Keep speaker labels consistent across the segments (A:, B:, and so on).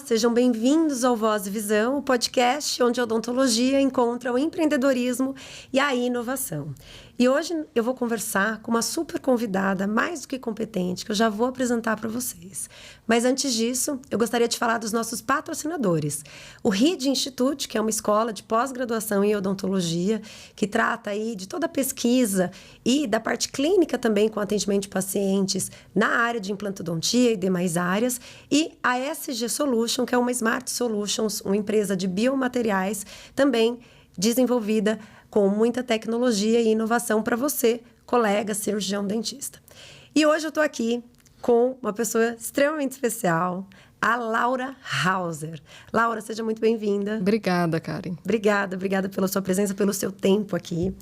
A: sejam bem-vindos ao Voz e Visão, o podcast onde a odontologia encontra o empreendedorismo e a inovação. E hoje eu vou conversar com uma super convidada, mais do que competente, que eu já vou apresentar para vocês. Mas antes disso, eu gostaria de falar dos nossos patrocinadores. O RID Institute, que é uma escola de pós-graduação em odontologia, que trata aí de toda a pesquisa e da parte clínica também com atendimento de pacientes na área de implantodontia e demais áreas. E a SG Solution, que é uma Smart Solutions, uma empresa de biomateriais, também desenvolvida com muita tecnologia e inovação para você, colega cirurgião dentista. E hoje eu estou aqui com uma pessoa extremamente especial, a Laura Hauser. Laura, seja muito bem-vinda.
B: Obrigada, Karen.
A: Obrigada pela sua presença, pelo seu tempo aqui.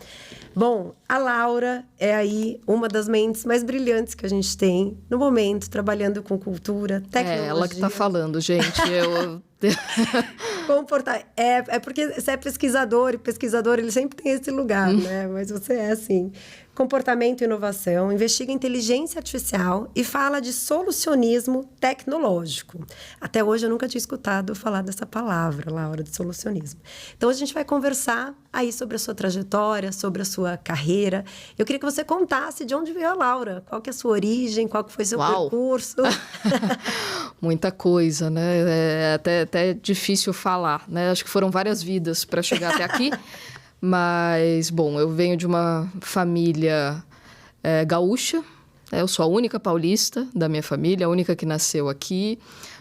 A: Bom, a Laura é aí uma das mentes mais brilhantes que a gente tem no momento, trabalhando com cultura, tecnologia.
B: É ela que está falando, gente.
A: É porque você é pesquisador, e pesquisador ele sempre tem esse lugar, né? Mas você é assim. Comportamento e inovação, investiga inteligência artificial e fala de solucionismo tecnológico. Até hoje eu nunca tinha escutado falar dessa palavra, Laura, de solucionismo. Então a gente vai conversar aí sobre a sua trajetória, sobre a sua carreira. Eu queria que você contasse de onde veio a Laura, qual que é a sua origem, qual que foi seu percurso.
B: Muita coisa, né? É até difícil falar, né? Acho que foram várias vidas para chegar até aqui. Mas, bom, eu venho de uma família gaúcha. Eu sou a única paulista da minha família, a única que nasceu aqui.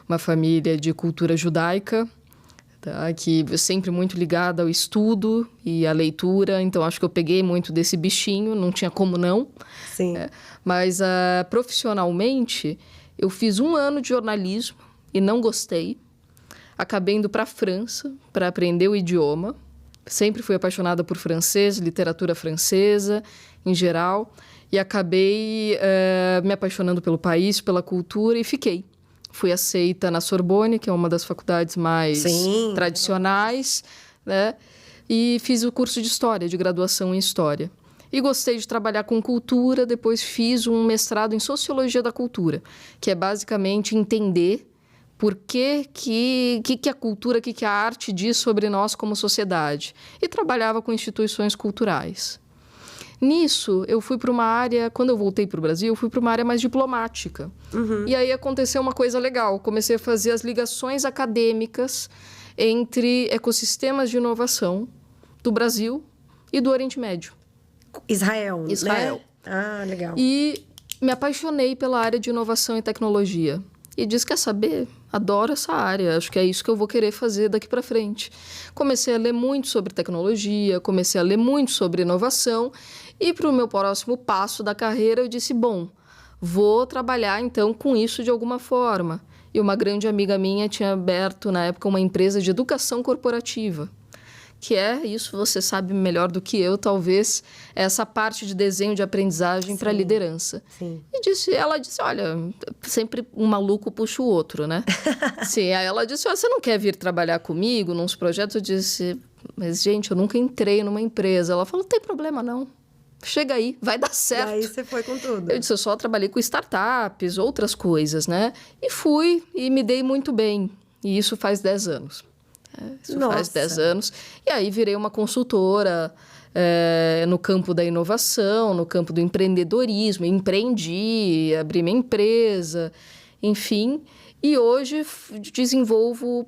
B: Uma família de cultura judaica, tá? Que sempre muito ligada ao estudo e à leitura. Então, acho que eu peguei muito desse bichinho, não tinha como não.
A: Sim.
B: Mas, profissionalmente, eu fiz 1 ano de jornalismo e não gostei. Acabei indo para a França para aprender o idioma. Sempre fui apaixonada por francês, literatura francesa, em geral. E acabei me apaixonando pelo país, pela cultura, e fiquei. Fui aceita na Sorbonne, que é uma das faculdades mais tradicionais, né? E fiz o curso de História, de graduação em História. E gostei de trabalhar com cultura, depois fiz um mestrado em Sociologia da Cultura, que é basicamente entender por que a cultura, que a arte diz sobre nós como sociedade. E trabalhava com instituições culturais. Nisso, eu fui para uma área, quando eu voltei para o Brasil, eu fui para uma área mais diplomática. E aí aconteceu uma coisa legal. Comecei a fazer as ligações acadêmicas entre ecossistemas de inovação do Brasil e do Oriente Médio.
A: Israel.
B: Né?
A: Ah, legal.
B: E me apaixonei pela área de inovação e tecnologia. E disse, quer saber? Adoro essa área, acho que é isso que eu vou querer fazer daqui para frente. Comecei a ler muito sobre tecnologia, comecei a ler muito sobre inovação. E para o meu próximo passo da carreira, eu disse, bom, vou trabalhar então com isso de alguma forma. E uma grande amiga minha tinha aberto, na época, uma empresa de educação corporativa. Que é isso, você sabe melhor do que eu, talvez, essa parte de desenho de aprendizagem para liderança.
A: Sim.
B: E ela disse, olha, sempre um maluco puxa o outro, né? Sim, aí ela disse, você não quer vir trabalhar comigo nos projetos? Eu disse, mas gente, eu nunca entrei numa empresa. Ela falou, não tem problema não, chega aí, vai dar certo.
A: E aí você foi com tudo.
B: Eu disse, eu só trabalhei com startups, outras coisas, né? E fui e me dei muito bem. E isso faz 10 anos. Isso faz 10 anos. E aí virei uma consultora no campo da inovação, no campo do empreendedorismo. Empreendi, abri minha empresa, enfim. E hoje desenvolvo...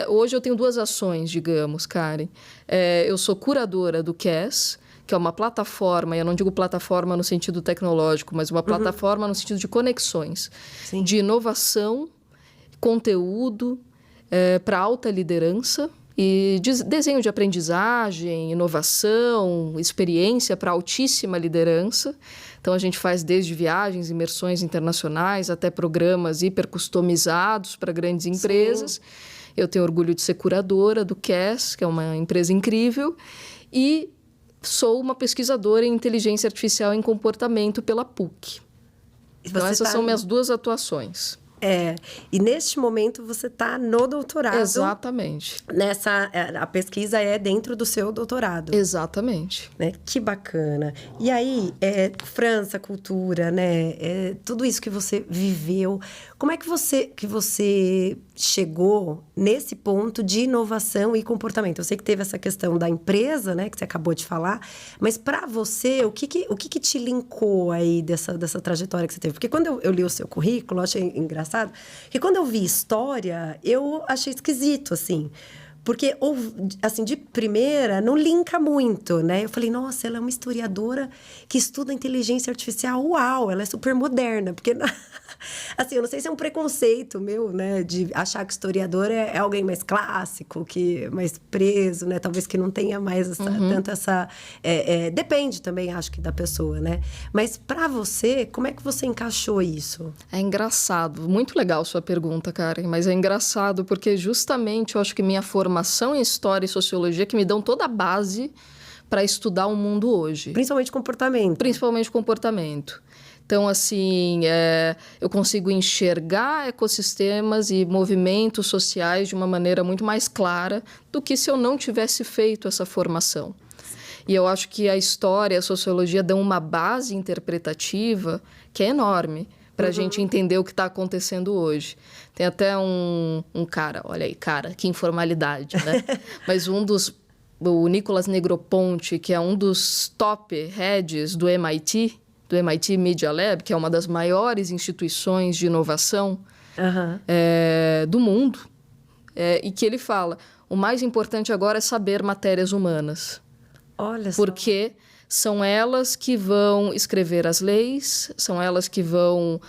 B: hoje eu tenho 2 ações, digamos, Karen. Eu sou curadora do CAS, que é uma plataforma, eu não digo plataforma no sentido tecnológico, mas uma plataforma no sentido de conexões. Sim. De inovação, conteúdo... para alta liderança e desenho de aprendizagem, inovação, experiência para altíssima liderança. Então, a gente faz desde viagens, imersões internacionais, até programas hipercustomizados para grandes empresas. Sim. Eu tenho orgulho de ser curadora do CAS, que é uma empresa incrível, e sou uma pesquisadora em inteligência artificial em comportamento pela PUC. Então, essas são minhas 2 atuações.
A: E neste momento você está no doutorado.
B: Exatamente.
A: A pesquisa é dentro do seu doutorado.
B: Exatamente.
A: Né? Que bacana. E aí, França, cultura, né? Tudo isso que você viveu. Como é que você chegou nesse ponto de inovação e comportamento? Eu sei que teve essa questão da empresa, né? Que você acabou de falar. Mas para você, o que te linkou aí dessa trajetória que você teve? Porque quando eu li o seu currículo, eu achei engraçado. Que quando eu vi história, eu achei esquisito, assim. Porque, assim, de primeira, não linka muito, né? Eu falei, nossa, ela é uma historiadora que estuda inteligência artificial. Uau, ela é super moderna. Porque, assim, eu não sei se é um preconceito meu, né? De achar que historiador é alguém mais clássico, mais preso, né? Talvez que não tenha mais tanto essa... depende também, acho que, da pessoa, né? Mas, para você, como é que você encaixou isso?
B: É engraçado. Muito legal sua pergunta, Karen. Mas é engraçado porque, justamente, eu acho que minha formação em História e Sociologia que me dão toda a base para estudar o mundo hoje.
A: Principalmente comportamento.
B: Principalmente comportamento. Então, assim, eu consigo enxergar ecossistemas e movimentos sociais de uma maneira muito mais clara do que se eu não tivesse feito essa formação. E eu acho que a história e a sociologia dão uma base interpretativa que é enorme para a gente entender o que está acontecendo hoje. Tem até um cara, olha aí, cara, que informalidade, né? Mas o Nicolas Negroponte, que é um dos top heads do MIT Media Lab, que é uma das maiores instituições de inovação do mundo, e que ele fala, o mais importante agora é saber matérias humanas.
A: Olha só.
B: Porque são elas que vão escrever as leis, são elas que vão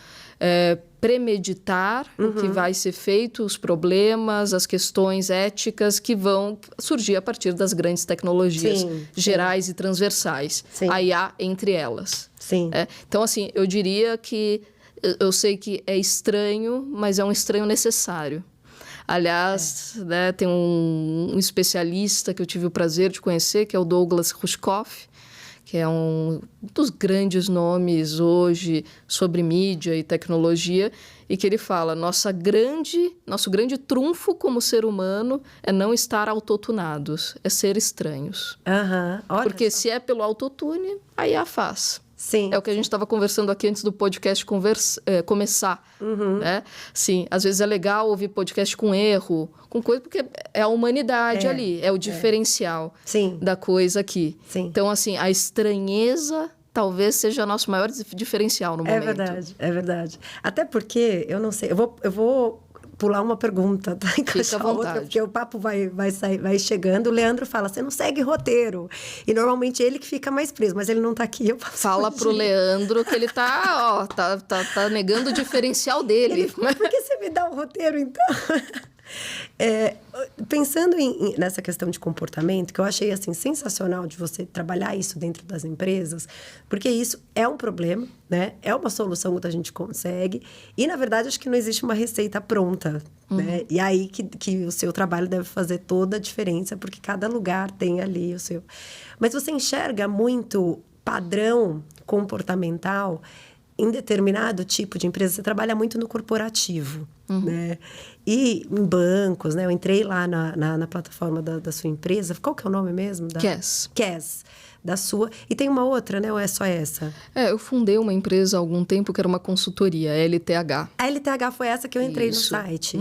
B: premeditar o que vai ser feito, os problemas, as questões éticas que vão surgir a partir das grandes tecnologias gerais e transversais.
A: Sim.
B: A IA entre elas.
A: Sim.
B: Então, assim, eu diria que eu sei que é estranho, mas é um estranho necessário. Aliás, né, tem um especialista que eu tive o prazer de conhecer, que é o Douglas Rushkoff, que é um dos grandes nomes hoje sobre mídia e tecnologia, e que ele fala, nosso grande trunfo como ser humano é não estar autotunados, é ser estranhos.
A: Olha
B: Porque
A: só.
B: se é pelo autotune, aí a faz.
A: Sim.
B: É o que a gente estava conversando aqui antes do podcast começar. Né? Sim, às vezes é legal ouvir podcast com erro, com coisa, porque é a humanidade ali, é o diferencial da coisa aqui.
A: Sim.
B: Então, assim, a estranheza talvez seja nosso maior diferencial no momento.
A: É verdade. Até porque, eu não sei, eu vou pular uma pergunta, tá?
B: Fica à vontade.
A: Porque o papo vai chegando. O Leandro fala, você não segue roteiro. E normalmente ele que fica mais preso, mas ele não tá aqui.
B: Fala pro Leandro que ele tá negando o diferencial dele.
A: Ele fala, por que você me dá o roteiro, então? Pensando nessa questão de comportamento, que eu achei assim sensacional de você trabalhar isso dentro das empresas, porque isso é um problema, né? É uma solução que a gente consegue, e na verdade acho que não existe uma receita pronta, né? E aí que o seu trabalho deve fazer toda a diferença, porque cada lugar tem ali o seu. Mas você enxerga muito padrão comportamental em determinado tipo de empresa. Você trabalha muito no corporativo, né? E em bancos, né? Eu entrei lá na plataforma da sua empresa. Qual que é o nome mesmo? Kes, da sua. E tem uma outra, né? Ou é só essa?
B: Eu fundei uma empresa há algum tempo que era uma consultoria, a LTH.
A: A LTH foi essa que eu entrei no site.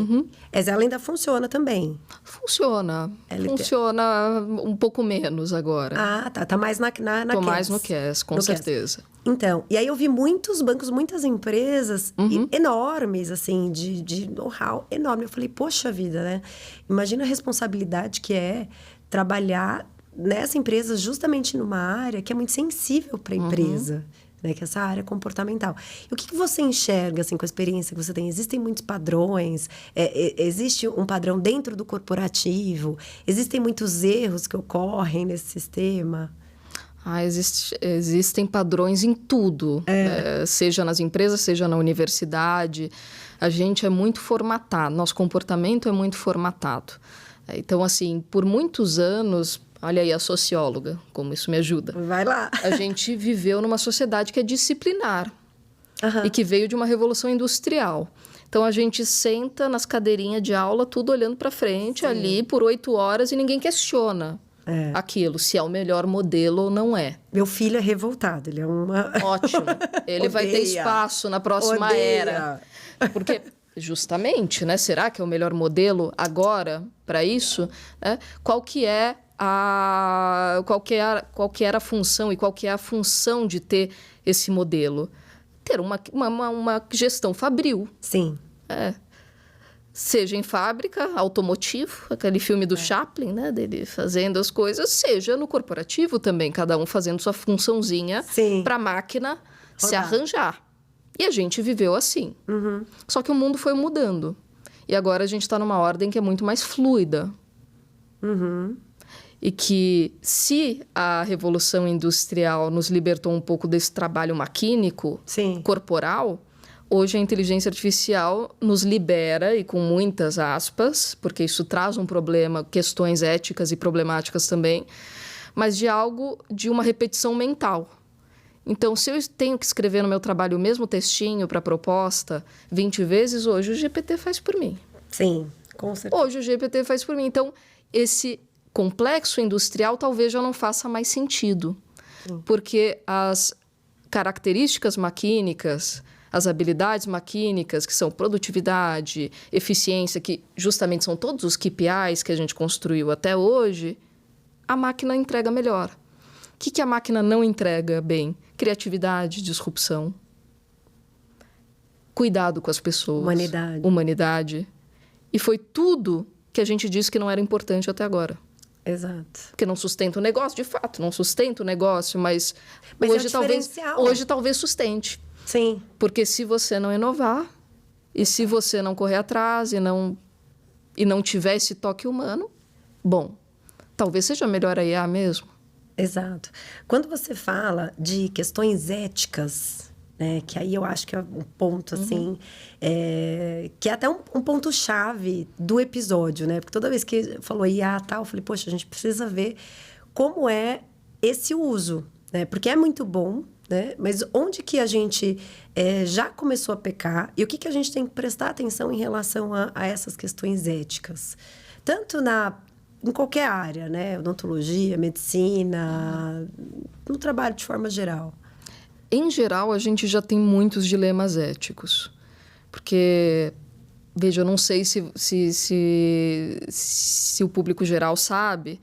A: Mas ela ainda funciona também?
B: Funciona. Funciona um pouco menos agora.
A: Ah, tá. Tá mais na Kes.
B: Tô mais no Kes, com certeza.
A: Então, e aí eu vi muitos bancos, muitas empresas enormes, assim, de know-how enorme. Eu falei, poxa vida, né? Imagina a responsabilidade que é trabalhar nessa empresa justamente numa área que é muito sensível para a empresa, né? Que é essa área comportamental. E o que você enxerga, assim, com a experiência que você tem? Existem muitos padrões? Existe um padrão dentro do corporativo? Existem muitos erros que ocorrem nesse sistema?
B: Existem padrões em tudo, seja nas empresas, seja na universidade. A gente é muito formatado, nosso comportamento é muito formatado. Então, assim, por muitos anos, olha aí a socióloga, como isso me ajuda.
A: Vai lá.
B: A gente viveu numa sociedade que é disciplinar. e que veio de uma revolução industrial. Então, a gente senta nas cadeirinhas de aula, tudo olhando para frente, ali por 8 horas, e ninguém questiona aquilo, se é o melhor modelo ou não é.
A: Meu filho é revoltado, ele é uma...
B: Ótimo. Ele vai ter espaço na próxima era. Porque, justamente, né? Será que é o melhor modelo agora para isso? Né? Qual que era a função e qual que é a função de ter esse modelo? Ter uma gestão fabril.
A: Sim.
B: Seja em fábrica, automotivo, aquele filme do Chaplin, né, dele fazendo as coisas, seja no corporativo também, cada um fazendo sua funçãozinha para a máquina se arranjar. E a gente viveu assim. Só que o mundo foi mudando. E agora a gente está numa ordem que é muito mais fluida. E que, se a Revolução Industrial nos libertou um pouco desse trabalho maquínico, corporal, hoje a inteligência artificial nos libera, e com muitas aspas, porque isso traz um problema, questões éticas e problemáticas também, mas de uma repetição mental. Então, se eu tenho que escrever no meu trabalho o mesmo textinho para a proposta 20 vezes, hoje o GPT faz por mim.
A: Sim, com certeza.
B: Hoje o GPT faz por mim. Então, esse complexo industrial talvez já não faça mais sentido, porque as características maquínicas, as habilidades maquínicas, que são produtividade, eficiência, que justamente são todos os KPIs que a gente construiu até hoje, a máquina entrega melhor. O que a máquina não entrega bem? Criatividade, disrupção, cuidado com as pessoas. Humanidade. E foi tudo que a gente disse que não era importante até agora.
A: Exato.
B: Porque não sustenta o negócio, de fato, não sustenta o negócio, mas hoje talvez sustente.
A: Sim.
B: Porque se você não inovar, e se você não correr atrás, e não tiver esse toque humano, bom, talvez seja melhor a IA mesmo.
A: Exato. Quando você fala de questões éticas, né, que aí eu acho que é um ponto, assim, que é até um ponto-chave do episódio, né? Porque toda vez que falou IA e tal, eu falei, poxa, a gente precisa ver como é esse uso, né? Porque é muito bom, né? Mas onde que a gente já começou a pecar e o que a gente tem que prestar atenção em relação a essas questões éticas? Tanto em qualquer área, né? Odontologia, medicina, no trabalho de forma geral.
B: Em geral, a gente já tem muitos dilemas éticos. Porque, veja, eu não sei se o público geral sabe.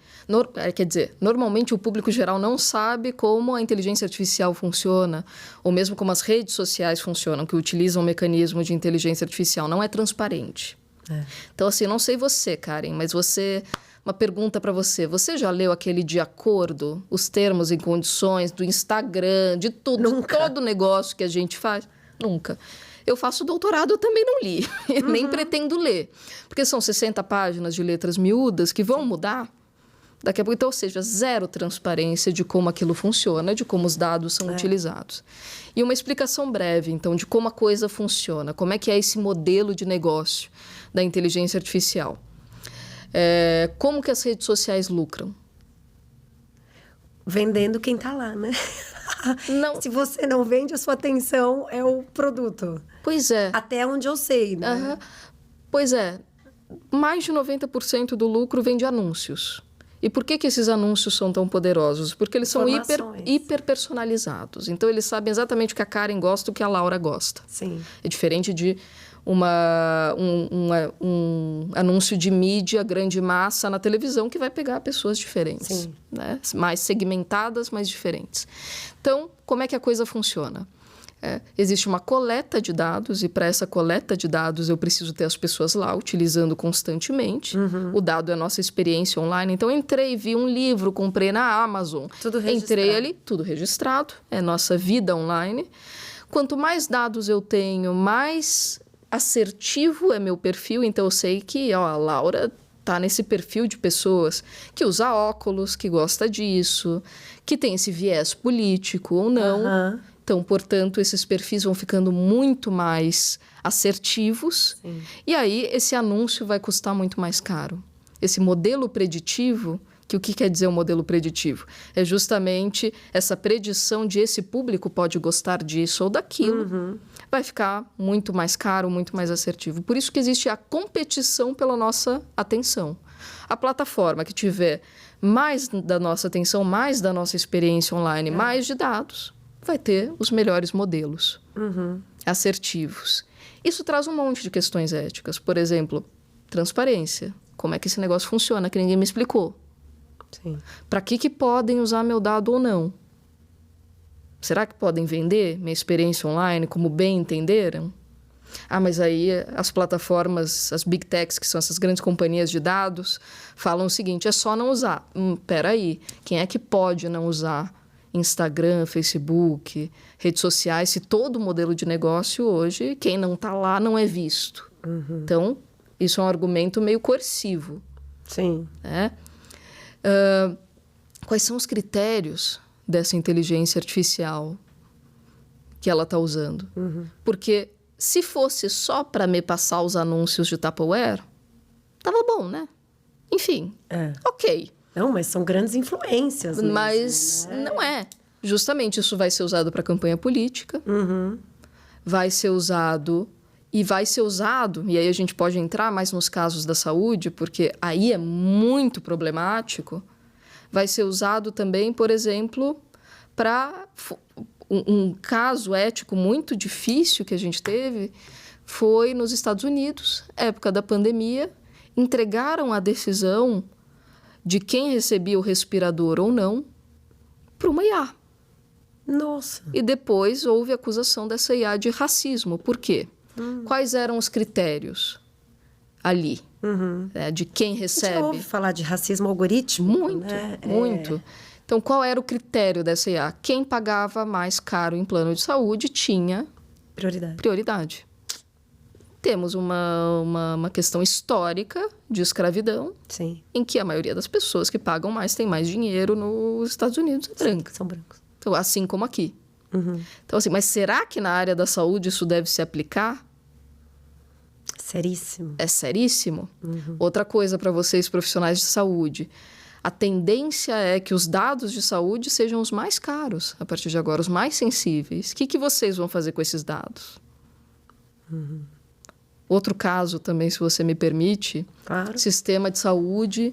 B: Quer dizer, normalmente o público geral não sabe como a inteligência artificial funciona, ou mesmo como as redes sociais funcionam, que utilizam um mecanismo de inteligência artificial. Não é transparente. Então, assim, não sei você, Karen, mas uma pergunta para você. Você já leu aquele de acordo, os termos e condições do Instagram, de tudo,
A: Nunca.
B: de todo negócio que a gente faz? Nunca. Eu faço doutorado, eu também não li. Nem pretendo ler. Porque são 60 páginas de letras miúdas que vão mudar daqui a pouco. Então, ou seja, zero transparência de como aquilo funciona, de como os dados são utilizados. E uma explicação breve, então, de como a coisa funciona. Como é que é esse modelo de negócio da inteligência artificial. Como que as redes sociais lucram?
A: Vendendo quem tá lá, né?
B: Não.
A: Se você não vende, a sua atenção é o produto.
B: Pois é.
A: Até onde eu sei, né?
B: Pois é. Mais de 90% do lucro vem de anúncios. E por que esses anúncios são tão poderosos? Porque eles são hiper personalizados. Então, eles sabem exatamente o que a Karen gosta e o que a Laura gosta.
A: Sim.
B: É diferente de um anúncio de mídia, grande massa na televisão, que vai pegar pessoas diferentes. Né? Mais segmentadas, mas diferentes. Então, como é que a coisa funciona? Existe uma coleta de dados, e para essa coleta de dados eu preciso ter as pessoas lá utilizando constantemente. O dado é a nossa experiência online. Então, entrei, vi um livro, comprei na Amazon.
A: Tudo registrado.
B: Entrei ali, tudo registrado. É nossa vida online. Quanto mais dados eu tenho, mais assertivo é meu perfil. Então, eu sei que a Laura está nesse perfil de pessoas que usa óculos, que gosta disso, que tem esse viés político ou não. Então, portanto, esses perfis vão ficando muito mais assertivos. E aí, esse anúncio vai custar muito mais caro. Esse modelo preditivo, Que o que quer dizer o modelo preditivo? É justamente essa predição de esse público pode gostar disso ou daquilo. Vai ficar muito mais caro, muito mais assertivo. Por isso que existe a competição pela nossa atenção. A plataforma que tiver mais da nossa atenção, mais da nossa experiência online, mais de dados, vai ter os melhores modelos assertivos. Isso traz um monte de questões éticas. Por exemplo, transparência. Como é que esse negócio funciona, que ninguém me explicou. Para que podem usar meu dado ou não? Será que podem vender minha experiência online como bem entenderam? Mas aí as plataformas, as big techs, que são essas grandes companhias de dados, falam o seguinte, é só não usar. Peraí, quem é que pode não usar Instagram, Facebook, redes sociais, se todo modelo de negócio hoje, quem não está lá não é visto? Então, isso é um argumento meio coercivo.
A: Sim.
B: Né? Quais são os critérios dessa inteligência artificial que ela está usando? Porque se fosse só para me passar os anúncios de Tupperware, tava bom, né? Enfim, ok.
A: Não, mas são grandes influências mesmo,
B: mas
A: né?
B: não é. Justamente isso vai ser usado para campanha política, vai ser usado... E vai ser usado, e aí a gente pode entrar mais nos casos da saúde, porque aí é muito problemático, vai ser usado também, por exemplo, para um caso ético muito difícil que a gente teve, foi nos Estados Unidos, época da pandemia, entregaram a decisão de quem recebia o respirador ou não para uma IA.
A: Nossa.
B: E depois houve acusação dessa IA de racismo. Por quê? Quais eram os critérios ali, de quem recebe?
A: A gente ouve falar de racismo algorítmico,
B: muito,
A: né?
B: muito. Então, qual era o critério dessa IA? Quem pagava mais caro em plano de saúde tinha prioridade. Temos uma questão histórica de escravidão,
A: Sim.
B: em que a maioria das pessoas que pagam mais tem mais dinheiro nos Estados Unidos é branca.
A: São brancos.
B: Então, assim como aqui. Então, assim, mas será que na área da saúde isso deve se aplicar?
A: Seríssimo.
B: É seríssimo. Outra coisa para vocês, profissionais de saúde. A tendência é que os dados de saúde sejam os mais caros, a partir de agora, os mais sensíveis. O que vocês vão fazer com esses dados? Outro caso também, se você me permite.
A: Claro.
B: Sistema de saúde...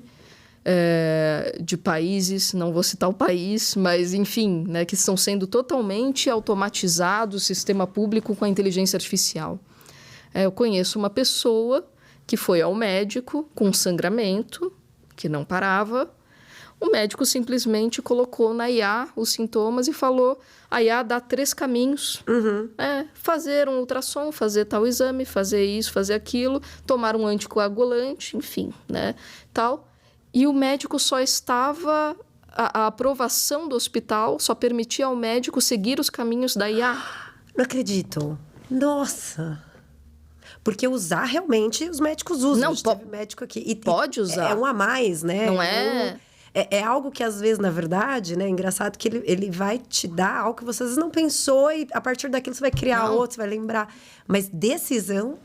B: de países, não vou citar o país, mas enfim, né, que estão sendo totalmente automatizados, sistema público com a inteligência artificial. Eu conheço uma pessoa que foi ao médico com um sangramento que não parava. O médico simplesmente colocou na IA os sintomas e falou, a IA dá 3 caminhos. Fazer um ultrassom, fazer tal exame, fazer isso, fazer aquilo, tomar um anticoagulante, enfim, né, tal. E o médico só estava... A aprovação do hospital só permitia ao médico seguir os caminhos da IA.
A: Não acredito. Nossa! Porque usar, realmente, os médicos usam.
B: Não,
A: teve médico aqui. E
B: pode usar.
A: É um a mais, né?
B: Não é...
A: É algo que, às vezes, na verdade, né? É engraçado que ele vai te dar algo que você às vezes não pensou e, a partir daquilo, você vai criar outro, você vai lembrar. Mas decisão...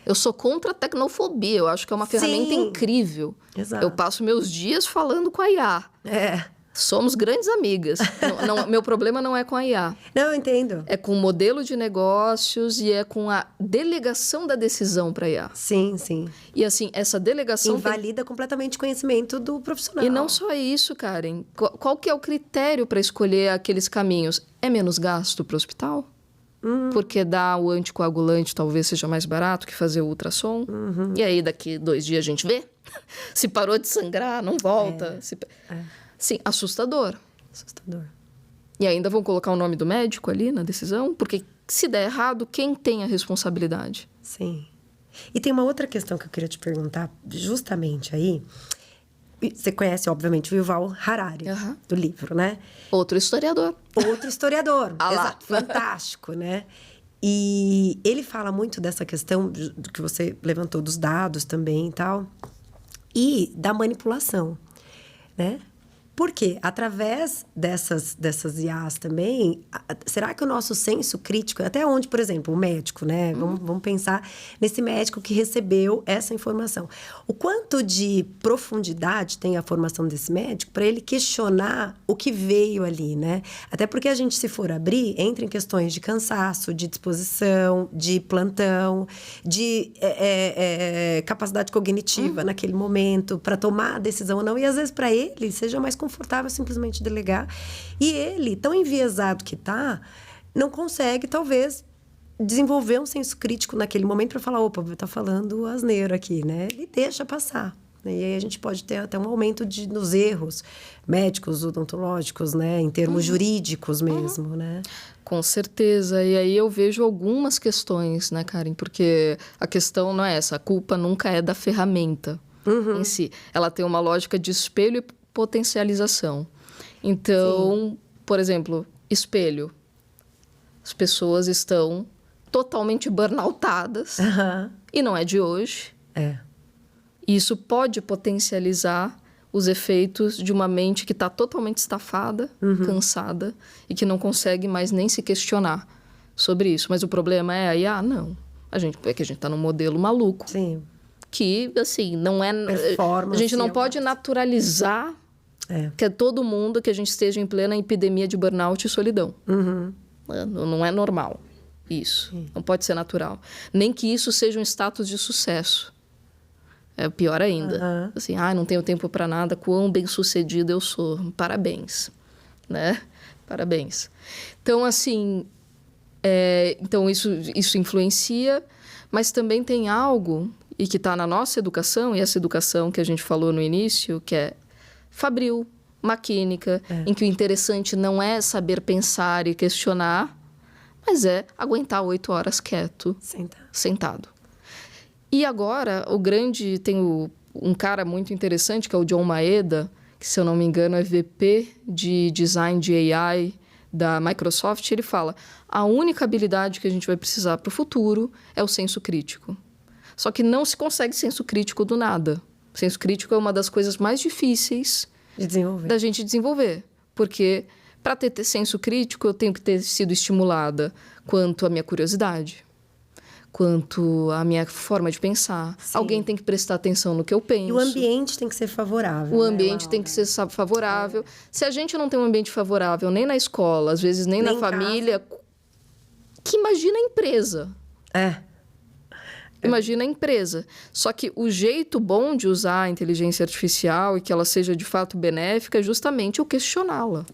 B: Eu sou contra a tecnofobia. Eu acho que é uma ferramenta incrível.
A: Exato.
B: Eu passo meus dias falando com a IA. Somos grandes amigas. Meu problema não é com a IA.
A: Não, eu entendo.
B: É com o modelo de negócios e é com a delegação da decisão para a IA.
A: Sim, sim.
B: E assim, essa delegação...
A: Invalida completamente o conhecimento do profissional.
B: E não só isso, Karen. Qual que é o critério para escolher aqueles caminhos? É menos gasto para o hospital? Porque dar o anticoagulante talvez seja mais barato que fazer o ultrassom. E aí, daqui 2 dias a gente vê. Se parou de sangrar, não volta. Sim, assustador.
A: Assustador.
B: E ainda vão colocar o nome do médico ali na decisão? Porque se der errado, quem tem a responsabilidade?
A: Sim. E tem uma outra questão que eu queria te perguntar, justamente aí. Você conhece, obviamente, o Yuval Harari, do livro, né?
B: Outro historiador.
A: Outro historiador.
B: Exato.
A: Fantástico, né? E ele fala muito dessa questão do que você levantou dos dados também e tal. E da manipulação, né? Por quê? Através dessas IAs também, será que o nosso senso crítico, até onde, por exemplo, o médico, né? Vamos pensar nesse médico que recebeu essa informação. O quanto de profundidade tem a formação desse médico para ele questionar o que veio ali, né? Até porque a gente, se for abrir, entra em questões de cansaço, de disposição, de plantão, de capacidade cognitiva naquele momento, para tomar a decisão ou não. E às vezes, para ele, seja mais confortável simplesmente delegar. E ele, tão enviesado que tá, não consegue, talvez, desenvolver um senso crítico naquele momento para falar, opa, tá falando asneiro aqui, né? Ele deixa passar. E aí a gente pode ter até um aumento nos erros médicos, odontológicos, né? Em termos jurídicos mesmo, né?
B: Com certeza. E aí eu vejo algumas questões, né, Karen? Porque a questão não é essa. A culpa nunca é da ferramenta em si. Ela tem uma lógica de espelho e potencialização. Então, por exemplo, espelho. As pessoas estão totalmente burnoutadas. E não é de hoje. Isso pode potencializar os efeitos de uma mente que está totalmente estafada, cansada, e que não consegue mais nem se questionar sobre isso. Mas o problema é a IA? Não. É que a gente está num modelo maluco.
A: Sim.
B: Que, assim, não é... A gente não pode naturalizar que é todo mundo que a gente esteja em plena epidemia de burnout e solidão. Não é normal isso. Não pode ser natural. Nem que isso seja um status de sucesso. É pior ainda. Assim, não tenho tempo para nada, quão bem-sucedida eu sou. Parabéns, né? Parabéns. Então, assim, então isso influencia, mas também tem algo, e que está na nossa educação, e essa educação que a gente falou no início, que é fabril, maquínica, em que o interessante não é saber pensar e questionar, mas é aguentar 8 horas quieto, sentado. E agora, tem um cara muito interessante, que é o John Maeda, que, se eu não me engano, é VP de Design de AI da Microsoft. Ele fala, a única habilidade que a gente vai precisar para o futuro é o senso crítico. Só que não se consegue senso crítico do nada. O senso crítico é uma das coisas mais difíceis da gente desenvolver. Porque, para ter senso crítico, eu tenho que ter sido estimulada quanto à minha curiosidade, quanto à minha forma de pensar. Alguém tem que prestar atenção no que eu penso.
A: E o ambiente tem que ser favorável.
B: O ambiente tem que ser favorável. Se a gente não tem um ambiente favorável nem na escola, às vezes nem na família, que imagina a empresa. Imagina a empresa. Só que o jeito bom de usar a inteligência artificial e que ela seja de fato benéfica é justamente eu questioná-la.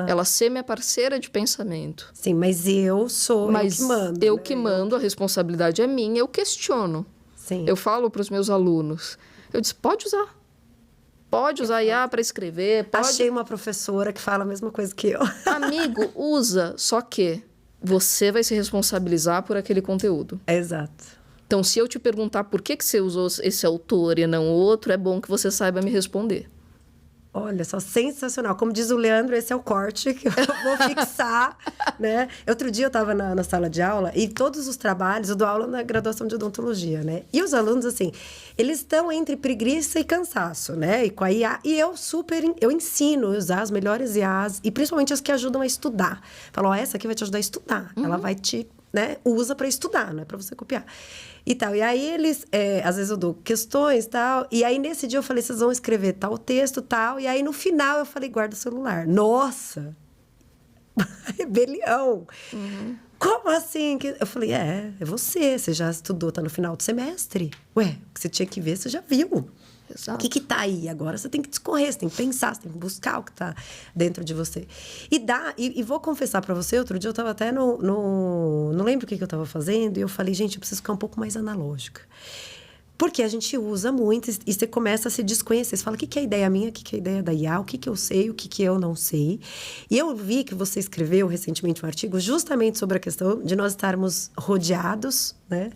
B: Ela ser minha parceira de pensamento.
A: Sim, mas eu que mando.
B: Eu que mando, a responsabilidade é minha, eu questiono.
A: Sim.
B: Eu falo para os meus alunos, eu disse, pode usar. Pode usar IA para escrever, pode...
A: Achei uma professora que fala a mesma coisa que eu.
B: Amigo, usa, só que você vai se responsabilizar por aquele conteúdo.
A: Exato.
B: Então, se eu te perguntar por que você usou esse autor e não outro, é bom que você saiba me responder.
A: Olha só, sensacional. Como diz o Leandro, esse é o corte que eu vou fixar, né? Outro dia eu estava na sala de aula e todos os trabalhos, eu dou aula na graduação de odontologia, né? E os alunos, assim, eles estão entre preguiça e cansaço, né? E com a IA, e eu ensino a usar as melhores IAs, e principalmente as que ajudam a estudar. Falo, essa aqui vai te ajudar a estudar. Ela vai te, né? Usa para estudar, não é para você copiar. E tal. E aí eles, às vezes eu dou questões e tal. E aí nesse dia eu falei, vocês vão escrever tal texto, tal. E aí no final eu falei, guarda o celular. Nossa! Rebelião! Como assim? Eu falei, é você já estudou, tá no final do semestre. Ué, o que você tinha que ver, você já viu.
B: Exato.
A: O que tá aí agora? Você tem que discorrer, você tem que pensar, você tem que buscar o que tá dentro de você. E vou confessar para você, outro dia eu tava até não lembro o que eu tava fazendo, e eu falei, gente, eu preciso ficar um pouco mais analógica. Porque a gente usa muito e você começa a se desconhecer. Você fala, o que é a ideia minha, o que é a ideia da IA, o que eu sei, o que eu não sei. E eu vi que você escreveu recentemente um artigo justamente sobre a questão de nós estarmos rodeados, né?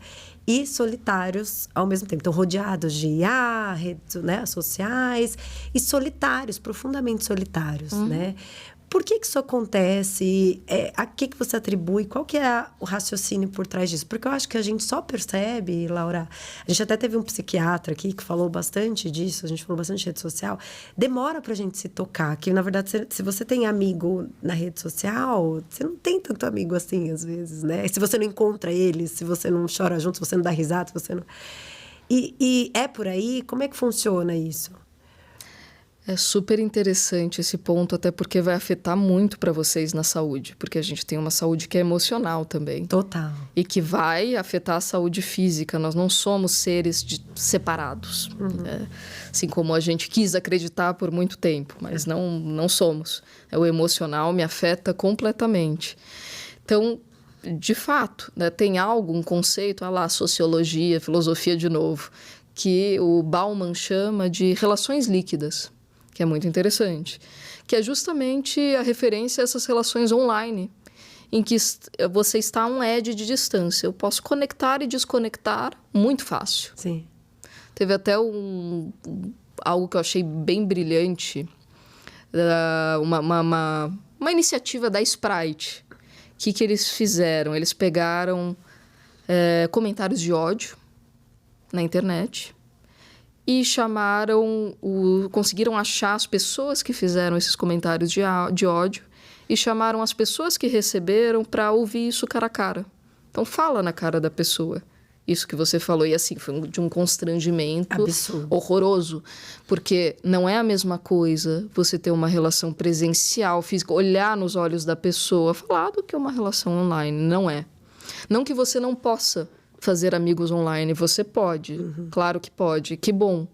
A: E solitários ao mesmo tempo. Então, rodeados de IA, redes, né, sociais, e solitários, profundamente solitários, né? Por que isso acontece? A que você atribui? Qual que é o raciocínio por trás disso? Porque eu acho que a gente só percebe, Laura... A gente até teve um psiquiatra aqui que falou bastante disso, a gente falou bastante de rede social. Demora pra gente se tocar, que na verdade, se você tem amigo na rede social, você não tem tanto amigo assim, às vezes, né? Se você não encontra eles, se você não chora junto, se você não dá risada, se você não... E é por aí? Como é que funciona isso?
B: É super interessante esse ponto, até porque vai afetar muito para vocês na saúde, porque a gente tem uma saúde que é emocional também.
A: Total.
B: E que vai afetar a saúde física. Nós não somos seres separados, né? Assim como a gente quis acreditar por muito tempo, mas não somos. O emocional me afeta completamente. Então, de fato, né, tem um conceito, sociologia, filosofia de novo, que o Bauman chama de relações líquidas, que é muito interessante, que é justamente a referência a essas relações online, em que você está a um edge de distância. Eu posso conectar e desconectar muito fácil.
A: Sim.
B: Teve até algo que eu achei bem brilhante, uma iniciativa da Sprite. O que eles fizeram? Eles pegaram comentários de ódio na internet e conseguiram achar as pessoas que fizeram esses comentários de ódio e chamaram as pessoas que receberam para ouvir isso cara a cara. Então, fala na cara da pessoa isso que você falou. E assim, foi de um constrangimento
A: absurdo,
B: horroroso. Porque não é a mesma coisa você ter uma relação presencial, física, olhar nos olhos da pessoa, falar do que uma relação online. Não é. Não que você não possa fazer amigos online. Você pode. Claro que pode. Que bom.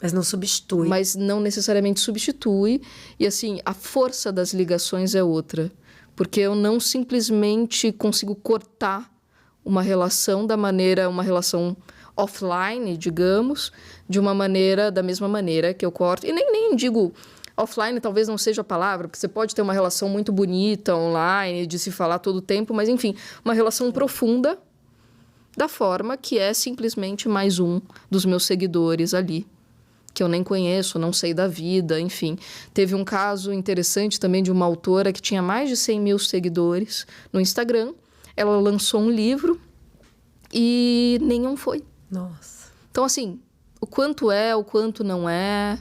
A: Mas não substitui.
B: Mas não necessariamente substitui. E, assim, a força das ligações é outra. Porque eu não simplesmente consigo cortar uma relação uma relação offline, digamos, da mesma maneira que eu corto. E nem digo offline, talvez não seja a palavra, porque você pode ter uma relação muito bonita online, de se falar todo o tempo, mas, enfim, uma relação profunda da forma que é simplesmente mais um dos meus seguidores ali, que eu nem conheço, não sei da vida, enfim. Teve um caso interessante também de uma autora que tinha mais de 100 mil seguidores no Instagram. Ela lançou um livro e nenhum foi.
A: Nossa.
B: Então, assim, o quanto é, o quanto não é.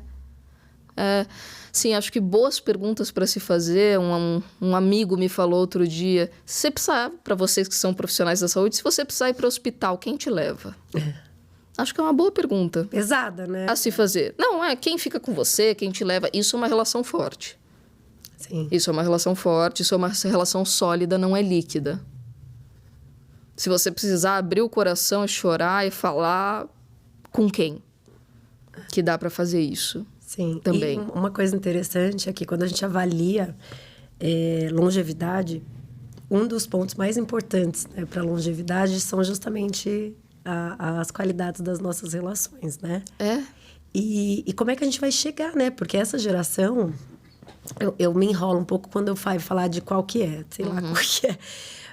B: Sim, acho que boas perguntas para se fazer. Um amigo me falou outro dia, se você precisar, para vocês que são profissionais da saúde, se você precisar ir para o hospital, quem te leva? Acho que é uma boa pergunta.
A: Pesada, né?
B: A se fazer. Não, quem fica com você, quem te leva. Isso é uma relação forte.
A: Sim.
B: Isso é uma relação forte, isso é uma relação sólida, não é líquida. Se você precisar abrir o coração e chorar e falar, com quem? Que dá para fazer isso.
A: Sim.
B: Também.
A: E uma coisa interessante é que quando a gente avalia longevidade, um dos pontos mais importantes, né, para a longevidade são justamente as qualidades das nossas relações, né? E como é que a gente vai chegar, né? Porque essa geração... Eu me enrolo um pouco quando eu falar de qual que é, sei lá qual que é.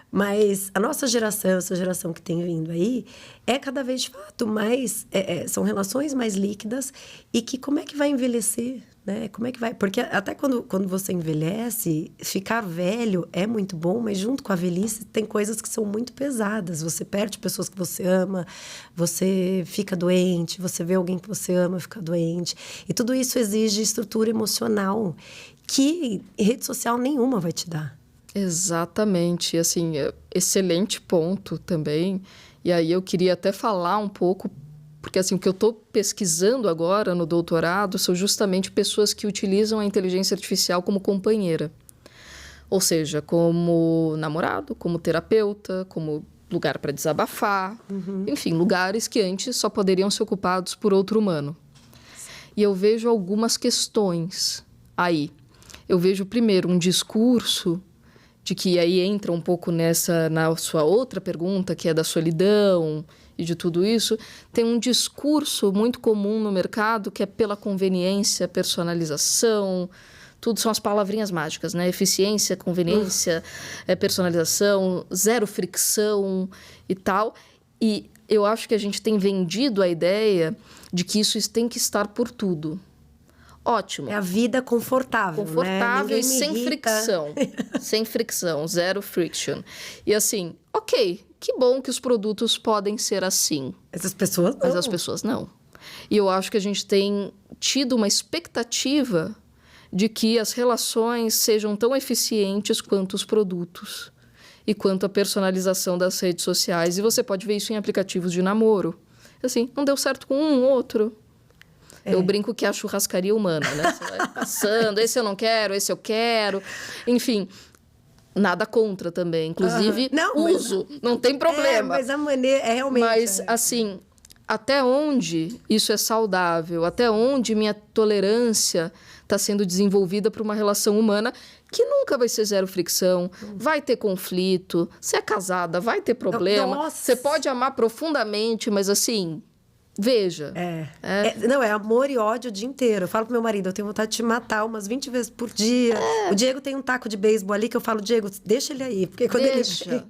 A: Mas a nossa geração, essa geração que tem vindo aí, é cada vez, de fato, mais... são relações mais líquidas e que como é que vai envelhecer, né? Como é que vai... Porque até quando você envelhece, ficar velho é muito bom, mas junto com a velhice tem coisas que são muito pesadas. Você perde pessoas que você ama, você fica doente, você vê alguém que você ama ficar doente. E tudo isso exige estrutura emocional que rede social nenhuma vai te dar.
B: Exatamente, assim, excelente ponto também. E aí eu queria até falar um pouco, porque assim, o que eu estou pesquisando agora no doutorado são justamente pessoas que utilizam a inteligência artificial como companheira. Ou seja, como namorado, como terapeuta, como lugar para desabafar. Enfim, lugares que antes só poderiam ser ocupados por outro humano. E eu vejo algumas questões aí. Eu vejo, primeiro, um discurso de que aí entra um pouco na sua outra pergunta, que é da solidão e de tudo isso. Tem um discurso muito comum no mercado que é pela conveniência, personalização, tudo são as palavrinhas mágicas, né? Eficiência, conveniência, personalização, zero fricção e tal. E eu acho que a gente tem vendido a ideia de que isso tem que estar por tudo. ótimo.
A: É a vida confortável,
B: Confortável,
A: né?
B: e sem fricção. Sem fricção, zero friction. E assim, ok, que bom que os produtos podem ser assim.
A: Essas pessoas não.
B: Mas as pessoas não. E eu acho que a gente tem tido uma expectativa de que as relações sejam tão eficientes quanto os produtos e quanto a personalização das redes sociais. E você pode ver isso em aplicativos de namoro. Assim, não deu certo com um, outro. Eu brinco que é a churrascaria humana, né? Você vai passando, esse eu não quero, esse eu quero. Enfim, nada contra também. Inclusive, uso, não tem problema.
A: Mas a maneira é realmente...
B: Mas, assim, até onde isso é saudável? Até onde minha tolerância está sendo desenvolvida para uma relação humana que nunca vai ser zero fricção, vai ter conflito, você é casada, vai ter problema,
A: Nossa.
B: você pode amar profundamente, mas assim, veja.
A: Não, é amor e ódio o dia inteiro. Eu falo pro meu marido, eu tenho vontade de te matar umas 20 vezes por dia. O Diego tem um taco de beisebol ali que eu falo, Diego, deixa ele aí. Porque quando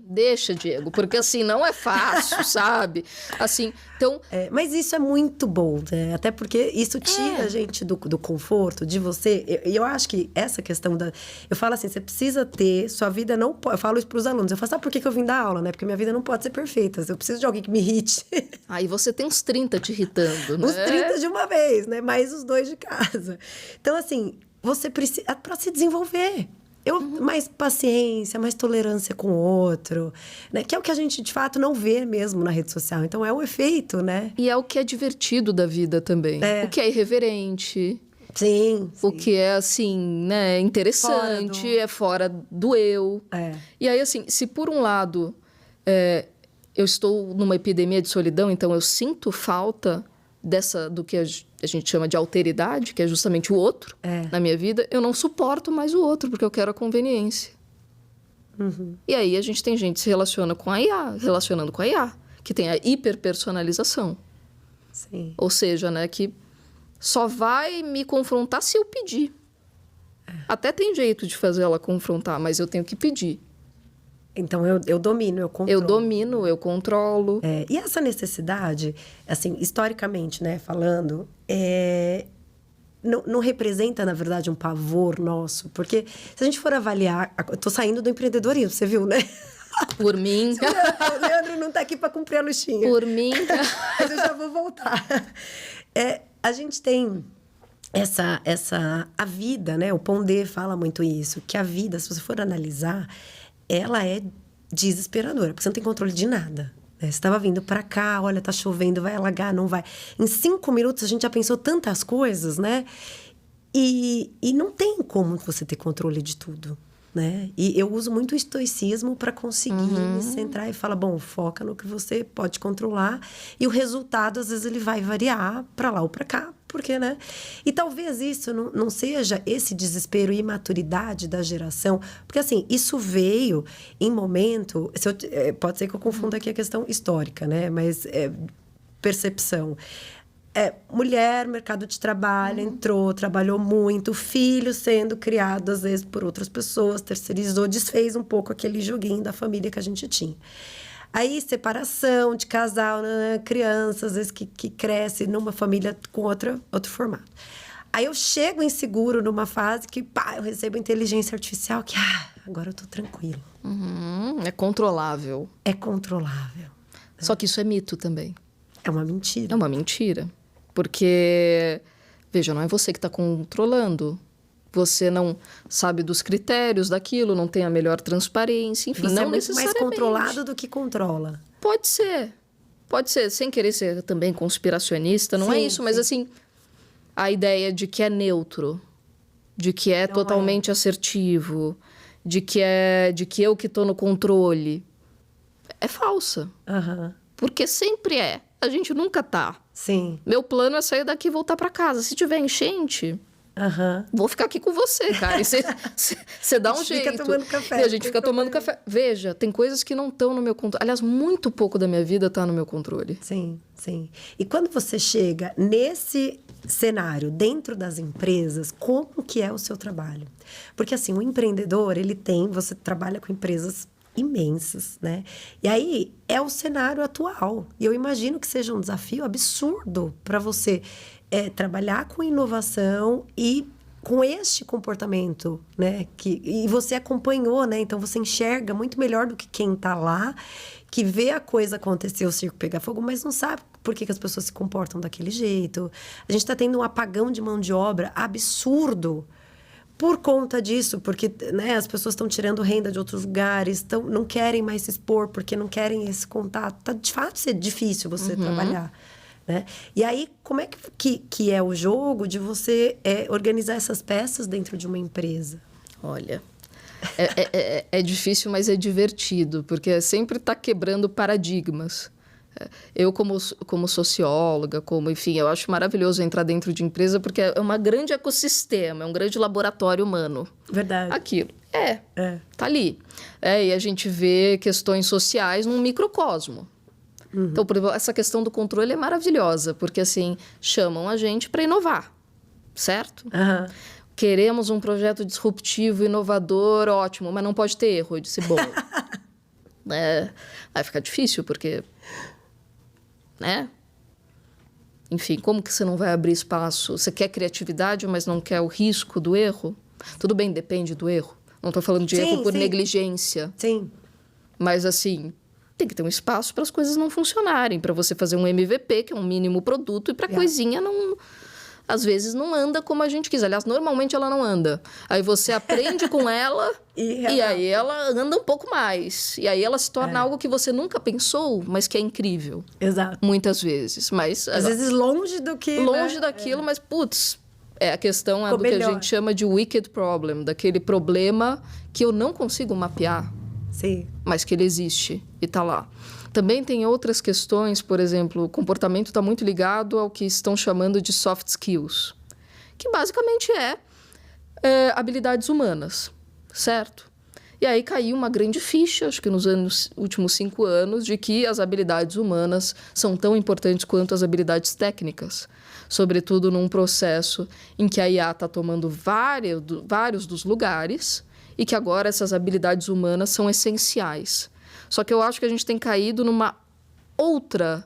B: Deixa, Diego, porque assim, não é fácil, sabe? Assim, então...
A: mas isso é muito bom, né? Até porque isso tira a gente do conforto, de você. E eu acho que essa questão da... Eu falo assim, você precisa ter, sua vida não pode... Eu falo isso pros alunos, eu falo, sabe por que eu vim dar aula, né? Porque minha vida não pode ser perfeita. Eu preciso de alguém que me irrite.
B: Aí você tem uns 30 te irritando, né?
A: Os 30 de uma vez, né? Mais os 2 de casa. Então, assim, você precisa... Para se desenvolver. Mais paciência, mais tolerância com o outro, né? Que é o que a gente, de fato, não vê mesmo na rede social. Então, é um efeito, né?
B: E é o que é divertido da vida também. O que é irreverente.
A: Sim.
B: O que é, assim, né? Interessante, é fora do eu. E aí, assim, se por um lado... eu estou numa epidemia de solidão, então eu sinto falta do que a gente chama de alteridade, que é justamente o outro na minha vida. Eu não suporto mais o outro, porque eu quero a conveniência. E aí a gente tem gente se relacionando com a IA, que tem a hiperpersonalização.
A: Sim.
B: Ou seja, né, que só vai me confrontar se eu pedir. Até tem jeito de fazer ela confrontar, mas eu tenho que pedir.
A: Então, eu domino, eu controlo.
B: Eu domino, eu controlo.
A: E essa necessidade, assim, historicamente, né, falando, não representa, na verdade, um pavor nosso. Porque se a gente for avaliar... Eu tô saindo do empreendedorismo, você viu, né?
B: Por mim...
A: O Leandro não tá aqui para cumprir a listinha.
B: Por mim...
A: Mas eu já vou voltar. A gente tem... A vida, né? O Pondé fala muito isso. Que a vida, se você for analisar... ela é desesperadora, porque você não tem controle de nada. Né? Você estava vindo para cá, olha, tá chovendo, vai alagar, não vai. Em 5 minutos a gente já pensou tantas coisas, né? E não tem como você ter controle de tudo, né? E eu uso muito o estoicismo para conseguir me centrar e falar, bom, foca no que você pode controlar e o resultado, às vezes, ele vai variar para lá ou para cá. Porque, né? E talvez isso não seja esse desespero e imaturidade da geração. Porque, assim, isso veio em momento... pode ser que eu confunda aqui a questão histórica, né? Mas percepção. Mulher, mercado de trabalho, entrou, trabalhou muito. Filho sendo criado, às vezes, por outras pessoas. Terceirizou, desfez um pouco aquele joguinho da família que a gente tinha. Aí, separação de casal, né? Criança, às vezes, que cresce numa família com outro formato. Aí, eu chego inseguro numa fase que, eu recebo inteligência artificial que, agora eu tô tranquilo.
B: É controlável.
A: É controlável.
B: Só que isso é mito também.
A: É uma mentira.
B: É uma mentira. Porque, veja, não é você que está controlando. Você não sabe dos critérios daquilo, não tem a melhor transparência, enfim,
A: você
B: não
A: é muito
B: necessariamente.
A: mais controlado do que controla.
B: Pode ser, sem querer ser também conspiracionista, não é isso, mas assim, a ideia de que é neutro, de que é totalmente assertivo, de que eu que estou no controle, é falsa. Porque sempre é, a gente nunca tá.
A: Sim.
B: Meu plano é sair daqui e voltar para casa. Se tiver enchente... Vou ficar aqui com você, cara. E você dá um jeito.
A: A gente fica tomando café.
B: E a gente fica tomando café. Veja, tem coisas que não estão no meu controle. Aliás, muito pouco da minha vida está no meu controle.
A: Sim, sim. E quando você chega nesse cenário, dentro das empresas, como que é o seu trabalho? Porque, assim, o empreendedor, você trabalha com empresas imensas, né? E aí é o cenário atual. E eu imagino que seja um desafio absurdo para você trabalhar com inovação e com este comportamento, né? E você acompanhou, né? Então você enxerga muito melhor do que quem está lá, que vê a coisa acontecer, o circo pegar fogo, mas não sabe por que as pessoas se comportam daquele jeito. A gente está tendo um apagão de mão de obra absurdo por conta disso, porque, né, as pessoas estão tirando renda de outros lugares, não querem mais se expor, porque não querem esse contato. Tá, de fato, é difícil você trabalhar, né? E aí, como é que é o jogo de você organizar essas peças dentro de uma empresa?
B: Olha, é difícil, mas é divertido, porque sempre está quebrando paradigmas. Eu, como socióloga, enfim, eu acho maravilhoso entrar dentro de empresa, porque é um grande ecossistema, é um grande laboratório humano.
A: Verdade.
B: Aquilo. Tá ali. E a gente vê questões sociais num microcosmo. Então, por exemplo, essa questão do controle é maravilhosa, porque, assim, chamam a gente para inovar, certo? Queremos um projeto disruptivo, inovador, ótimo, mas não pode ter erro. Eu disse, bom, vai ficar difícil, porque... né? Enfim, como que você não vai abrir espaço? Você quer criatividade, mas não quer o risco do erro? Tudo bem, depende do erro. Não estou falando de erro por negligência.
A: Sim.
B: Mas, assim, tem que ter um espaço para as coisas não funcionarem, para você fazer um MVP, que é um mínimo produto, e para a coisinha não... Às vezes não anda como a gente quis. Aliás, normalmente ela não anda. Aí você aprende com ela e aí ela anda um pouco mais. E aí ela se torna algo que você nunca pensou, mas que é incrível.
A: Exato.
B: Muitas vezes. Mas,
A: às vezes longe do que...
B: Longe daquilo, mas, putz, a questão do que a gente chama de wicked problem. Daquele problema que eu não consigo mapear.
A: Sim.
B: Mas que ele existe e está lá. Também tem outras questões, por exemplo, o comportamento está muito ligado ao que estão chamando de soft skills, que basicamente habilidades humanas, certo? E aí caiu uma grande ficha, acho que nos últimos 5 anos, de que as habilidades humanas são tão importantes quanto as habilidades técnicas, sobretudo num processo em que a IA está tomando vários dos lugares e que agora essas habilidades humanas são essenciais. Só que eu acho que a gente tem caído numa outra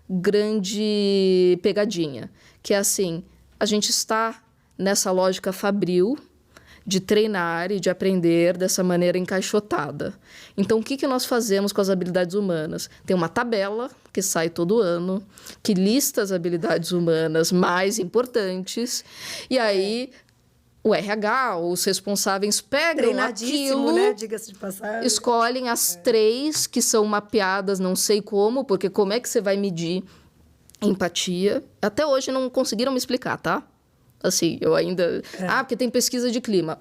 B: grande pegadinha, que é assim, a gente está nessa lógica fabril de treinar e de aprender dessa maneira encaixotada. Então, o que nós fazemos com as habilidades humanas? Tem uma tabela que sai todo ano, que lista as habilidades humanas mais importantes, e aí... O RH, os responsáveis pegam aquilo,
A: né? Diga-se de passagem.
B: Escolhem as 3 que são mapeadas, não sei como é que você vai medir empatia? Até hoje não conseguiram me explicar, tá? Assim, eu ainda... porque tem pesquisa de clima.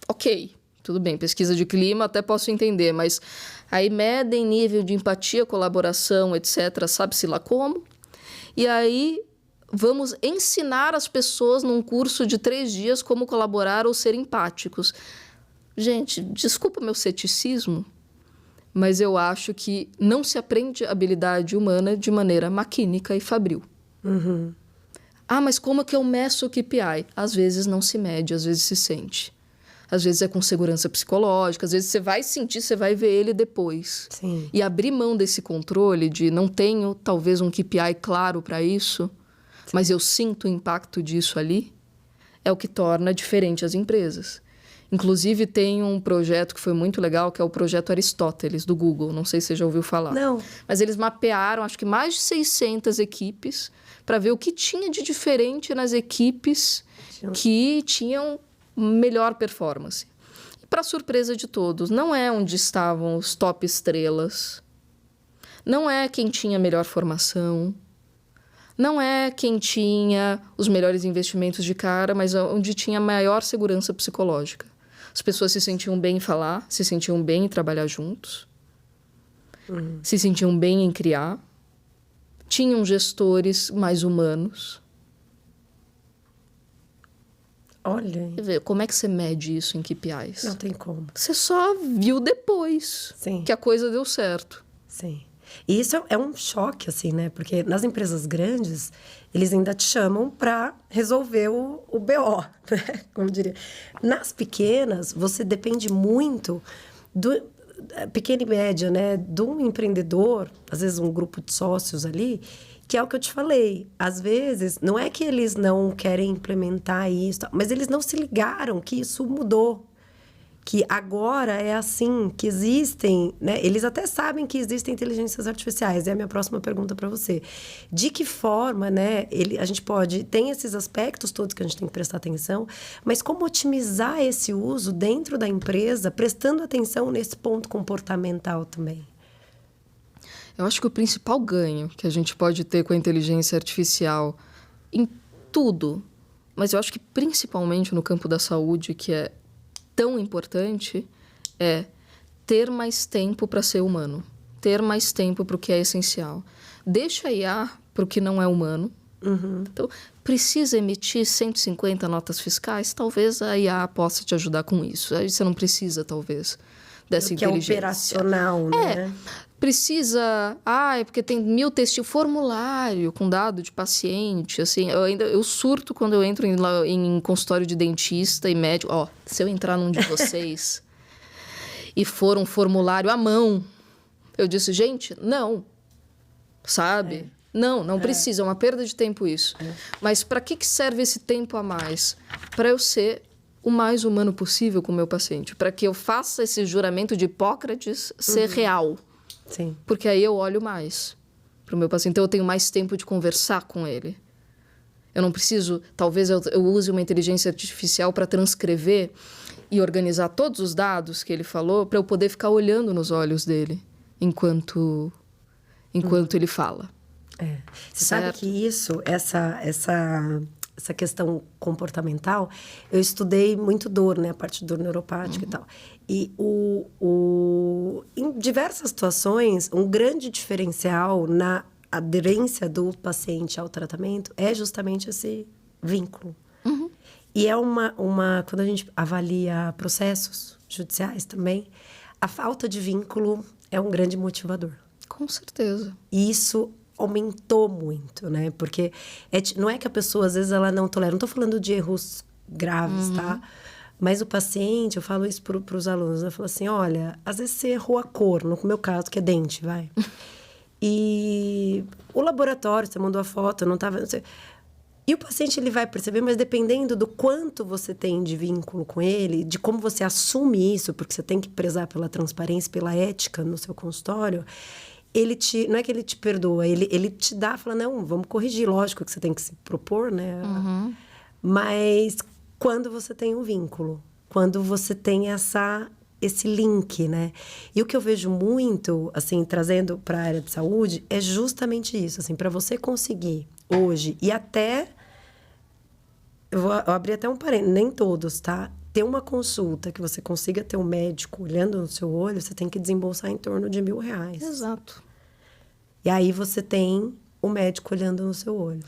B: Ok, tudo bem, pesquisa de clima até posso entender, mas aí medem nível de empatia, colaboração, etc., sabe-se lá como. E aí... vamos ensinar as pessoas num curso de 3 dias como colaborar ou ser empáticos. Gente, desculpa meu ceticismo, mas eu acho que não se aprende habilidade humana de maneira maquínica e fabril. Mas como que eu meço o KPI? Às vezes não se mede, às vezes se sente. Às vezes é com segurança psicológica, às vezes você vai sentir, você vai ver ele depois.
A: Sim.
B: E abrir mão desse controle de não tenho talvez um KPI claro para isso... mas eu sinto o impacto disso ali, é o que torna diferente as empresas. Inclusive, tem um projeto que foi muito legal, que é o projeto Aristóteles, do Google. Não sei se você já ouviu falar.
A: Não.
B: Mas eles mapearam, acho que mais de 600 equipes, para ver o que tinha de diferente nas equipes que tinham melhor performance. E, para surpresa de todos, não é onde estavam os top estrelas, não é quem tinha melhor formação, não é quem tinha os melhores investimentos de cara, mas onde tinha maior segurança psicológica. As pessoas se sentiam bem em falar, se sentiam bem em trabalhar juntos, se sentiam bem em criar, tinham gestores mais humanos.
A: Olha.
B: Como é que você mede isso em KPIs?
A: Não tem como.
B: Você só viu depois que a coisa deu certo.
A: Sim. E isso é um choque, assim, né? Porque nas empresas grandes, eles ainda te chamam para resolver o BO, né? Como diria. Nas pequenas, você depende muito pequena e média, né, de um empreendedor, às vezes um grupo de sócios ali, que é o que eu te falei. Às vezes, não é que eles não querem implementar isso, mas eles não se ligaram que isso mudou. Que agora é assim, que existem, né? Eles até sabem que existem inteligências artificiais. É a minha próxima pergunta para você. De que forma, né, a gente pode... Tem esses aspectos todos que a gente tem que prestar atenção, mas como otimizar esse uso dentro da empresa, prestando atenção nesse ponto comportamental também?
B: Eu acho que o principal ganho que a gente pode ter com a inteligência artificial em tudo, mas eu acho que principalmente no campo da saúde, que é tão importante, é ter mais tempo para ser humano. Ter mais tempo para o que é essencial. Deixa a IA para o que não é humano.
A: Uhum.
B: Então, precisa emitir 150 notas fiscais? Talvez a IA possa te ajudar com isso. Aí você não precisa, talvez, dessa inteligência.
A: Que é operacional, né?
B: Precisa... é porque tem 1000 textos, formulário com dado de paciente, assim. Eu surto quando eu entro em consultório de dentista e médico. Se eu entrar num de vocês e for um formulário à mão, eu disse, gente, não. Sabe? Não precisa, é uma perda de tempo isso. Mas para que serve esse tempo a mais? Para eu ser o mais humano possível com o meu paciente. Para que eu faça esse juramento de Hipócrates ser real.
A: Sim.
B: Porque aí eu olho mais para o meu paciente. Então, eu tenho mais tempo de conversar com ele. Eu não preciso... Talvez eu use uma inteligência artificial para transcrever e organizar todos os dados que ele falou para eu poder ficar olhando nos olhos dele enquanto ele fala.
A: Você sabe que essa questão comportamental, eu estudei muito dor, né? A parte de dor neuropática e tal. E em diversas situações, um grande diferencial na aderência do paciente ao tratamento é justamente esse vínculo. E é quando a gente avalia processos judiciais também, a falta de vínculo é um grande motivador.
B: Com certeza.
A: E isso aumentou muito, né? Porque não é que a pessoa, às vezes, ela não tolera. Não estou falando de erros graves, tá? Mas o paciente, eu falo isso para os alunos, eu falo assim, olha, às vezes você errou a cor, no meu caso, que é dente, vai. E o laboratório, você mandou a foto, não estava... E o paciente, ele vai perceber, mas dependendo do quanto você tem de vínculo com ele, de como você assume isso, porque você tem que prezar pela transparência, pela ética no seu consultório, não é que ele te perdoa, ele te dá, fala, não, vamos corrigir, lógico que você tem que se propor, né? Mas quando você tem um vínculo, quando você tem esse link, né? E o que eu vejo muito, assim, trazendo para a área de saúde, é justamente isso, assim, para você conseguir hoje, e até, eu vou abrir até um parênteses, nem todos, tá? Ter uma consulta que você consiga ter um médico olhando no seu olho, você tem que desembolsar em torno de R$1.000.
B: Exato.
A: E aí você tem o médico olhando no seu olho.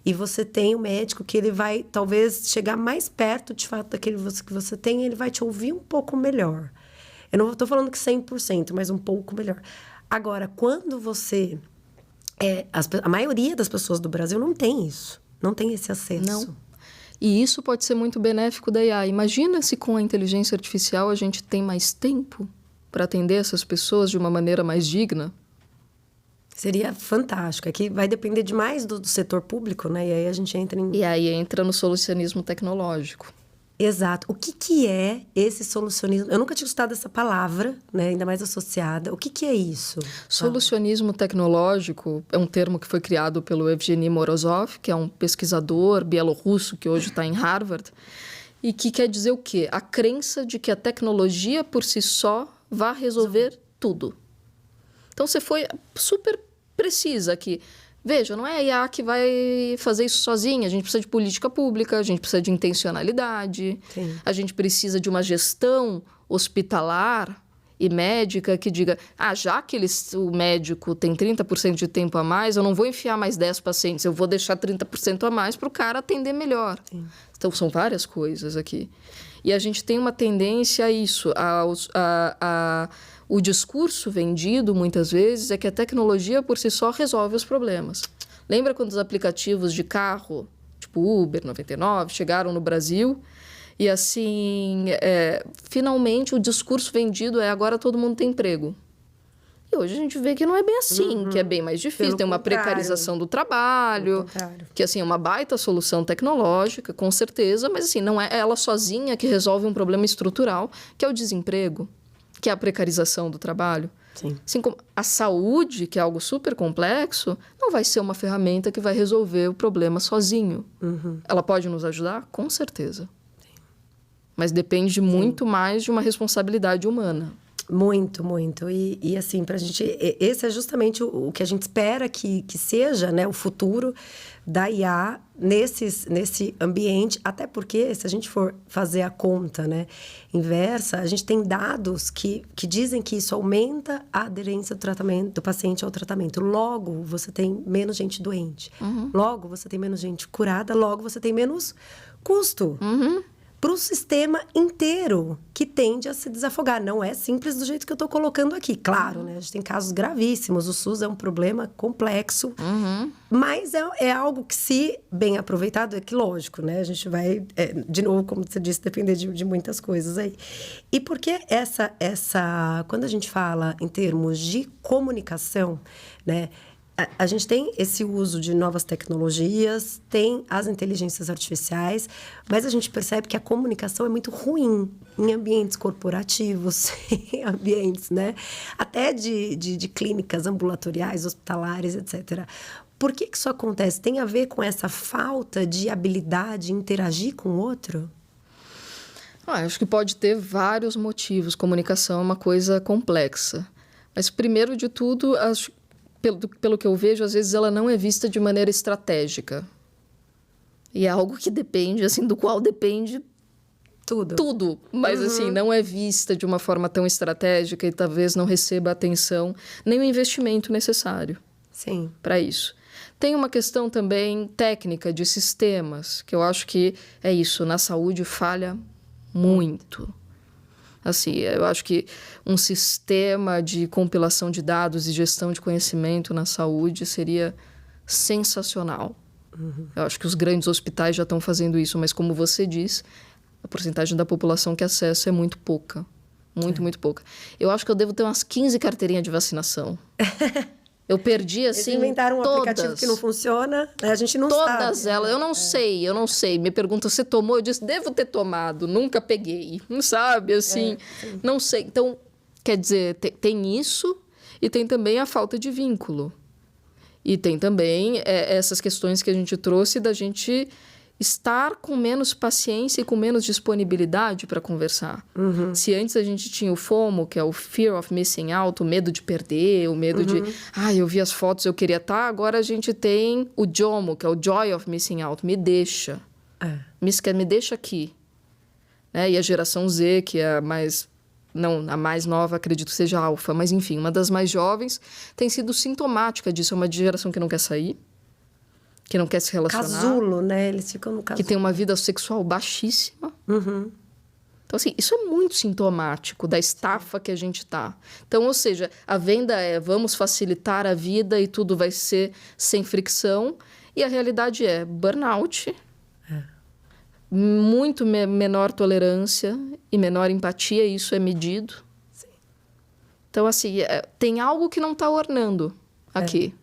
A: E você tem o médico que ele vai, talvez, chegar mais perto, de fato, daquele que você tem, e ele vai te ouvir um pouco melhor. Eu não estou falando que 100%, mas um pouco melhor. Agora, quando você... a maioria das pessoas do Brasil não tem isso. Não tem esse acesso.
B: Não. E isso pode ser muito benéfico da IA. Imagina se com a inteligência artificial a gente tem mais tempo para atender essas pessoas de uma maneira mais digna.
A: Seria fantástico. Aqui vai depender demais do setor público, né? E aí a gente entra em...
B: E aí entra no solucionismo tecnológico.
A: Exato. O que é esse solucionismo? Eu nunca tinha escutado essa palavra, né? Ainda mais associada. O que é isso?
B: Solucionismo tecnológico é um termo que foi criado pelo Evgeny Morozov, que é um pesquisador bielorrusso que hoje está em Harvard, e que quer dizer o quê? A crença de que a tecnologia por si só vai resolver tudo. Então, você foi super precisa aqui. Veja, não é a IA que vai fazer isso sozinha. A gente precisa de política pública, a gente precisa de intencionalidade, a gente precisa de uma gestão hospitalar e médica que diga, já que o médico tem 30% de tempo a mais, eu não vou enfiar mais 10 pacientes, eu vou deixar 30% a mais para o cara atender melhor. Então, são várias coisas aqui. E a gente tem uma tendência a isso, o discurso vendido, muitas vezes, é que a tecnologia por si só resolve os problemas. Lembra quando os aplicativos de carro, tipo Uber, 99, chegaram no Brasil E assim, finalmente o discurso vendido é agora todo mundo tem emprego. E hoje a gente vê que não é bem assim, que é bem mais difícil. Tem uma precarização do trabalho, que assim, é uma baita solução tecnológica, com certeza, mas assim, não é ela sozinha que resolve um problema estrutural, que é o desemprego, que é a precarização do trabalho.
A: Sim.
B: Assim como a saúde, que é algo super complexo, não vai ser uma ferramenta que vai resolver o problema sozinho. Ela pode nos ajudar? Com certeza. Sim. Mas depende muito mais de uma responsabilidade humana.
A: Muito, muito. E assim, pra gente... Esse é justamente o que a gente espera que seja, né? O futuro da IA nesse ambiente. Até porque, se a gente for fazer a conta, né, inversa, a gente tem dados que dizem que isso aumenta a aderência do paciente ao tratamento. Logo, você tem menos gente doente. Logo, você tem menos gente curada. Logo, você tem menos custo. Para o sistema inteiro, que tende a se desafogar. Não é simples do jeito que eu estou colocando aqui. Claro, né? A gente tem casos gravíssimos. O SUS é um problema complexo. Mas é algo que, se bem aproveitado, é que lógico, né? A gente vai, de novo, como você disse, depender de muitas coisas aí. E porque quando a gente fala em termos de comunicação, né? A gente tem esse uso de novas tecnologias, tem as inteligências artificiais, mas a gente percebe que a comunicação é muito ruim em ambientes corporativos, em ambientes, né? Até de clínicas ambulatoriais, hospitalares, etc. Por que isso acontece? Tem a ver com essa falta de habilidade em interagir com o outro?
B: Acho que pode ter vários motivos. Comunicação é uma coisa complexa. Mas, primeiro de tudo, pelo que eu vejo, às vezes ela não é vista de maneira estratégica. E é algo que depende, assim, do qual depende tudo. Mas, assim, não é vista de uma forma tão estratégica e talvez não receba a atenção nem o investimento necessário para isso. Tem uma questão também técnica de sistemas, que eu acho que é isso, na saúde falha muito. Assim, eu acho que um sistema de compilação de dados e gestão de conhecimento na saúde seria sensacional. Eu acho que os grandes hospitais já estão fazendo isso, mas como você diz, a porcentagem da população que acessa é muito pouca. Muito pouca. Eu acho que eu devo ter umas 15 carteirinhas de vacinação. Eu perdi, assim,
A: eles inventaram um
B: todas.
A: aplicativo que não funciona, né? A gente não sabe.
B: Todas elas. Eu não sei. Me pergunta, você tomou? Eu disse, devo ter tomado. Nunca peguei. Não sabe, assim. Não sei. Então, quer dizer, tem isso e tem também a falta de vínculo. E tem também essas questões que a gente trouxe da gente estar com menos paciência e com menos disponibilidade para conversar. Se antes a gente tinha o FOMO, que é o Fear of Missing Out, o medo de perder, o medo de... eu vi as fotos, eu queria estar. Agora a gente tem o JOMO, que é o Joy of Missing Out. Me deixa. Me deixa aqui. E a geração Z, que é a mais... Não, a mais nova, acredito que seja alfa. Mas, enfim, uma das mais jovens tem sido sintomática disso. É uma geração que não quer sair, que não quer se relacionar.
A: Casulo, né? Eles ficam no casulo.
B: Que tem uma vida sexual baixíssima. Então, assim, isso é muito sintomático da estafa que a gente tá. Então, ou seja, a venda é vamos facilitar a vida e tudo vai ser sem fricção. E a realidade é burnout, muito menor tolerância e menor empatia, e isso é medido. Então, assim, tem algo que não está ornando aqui.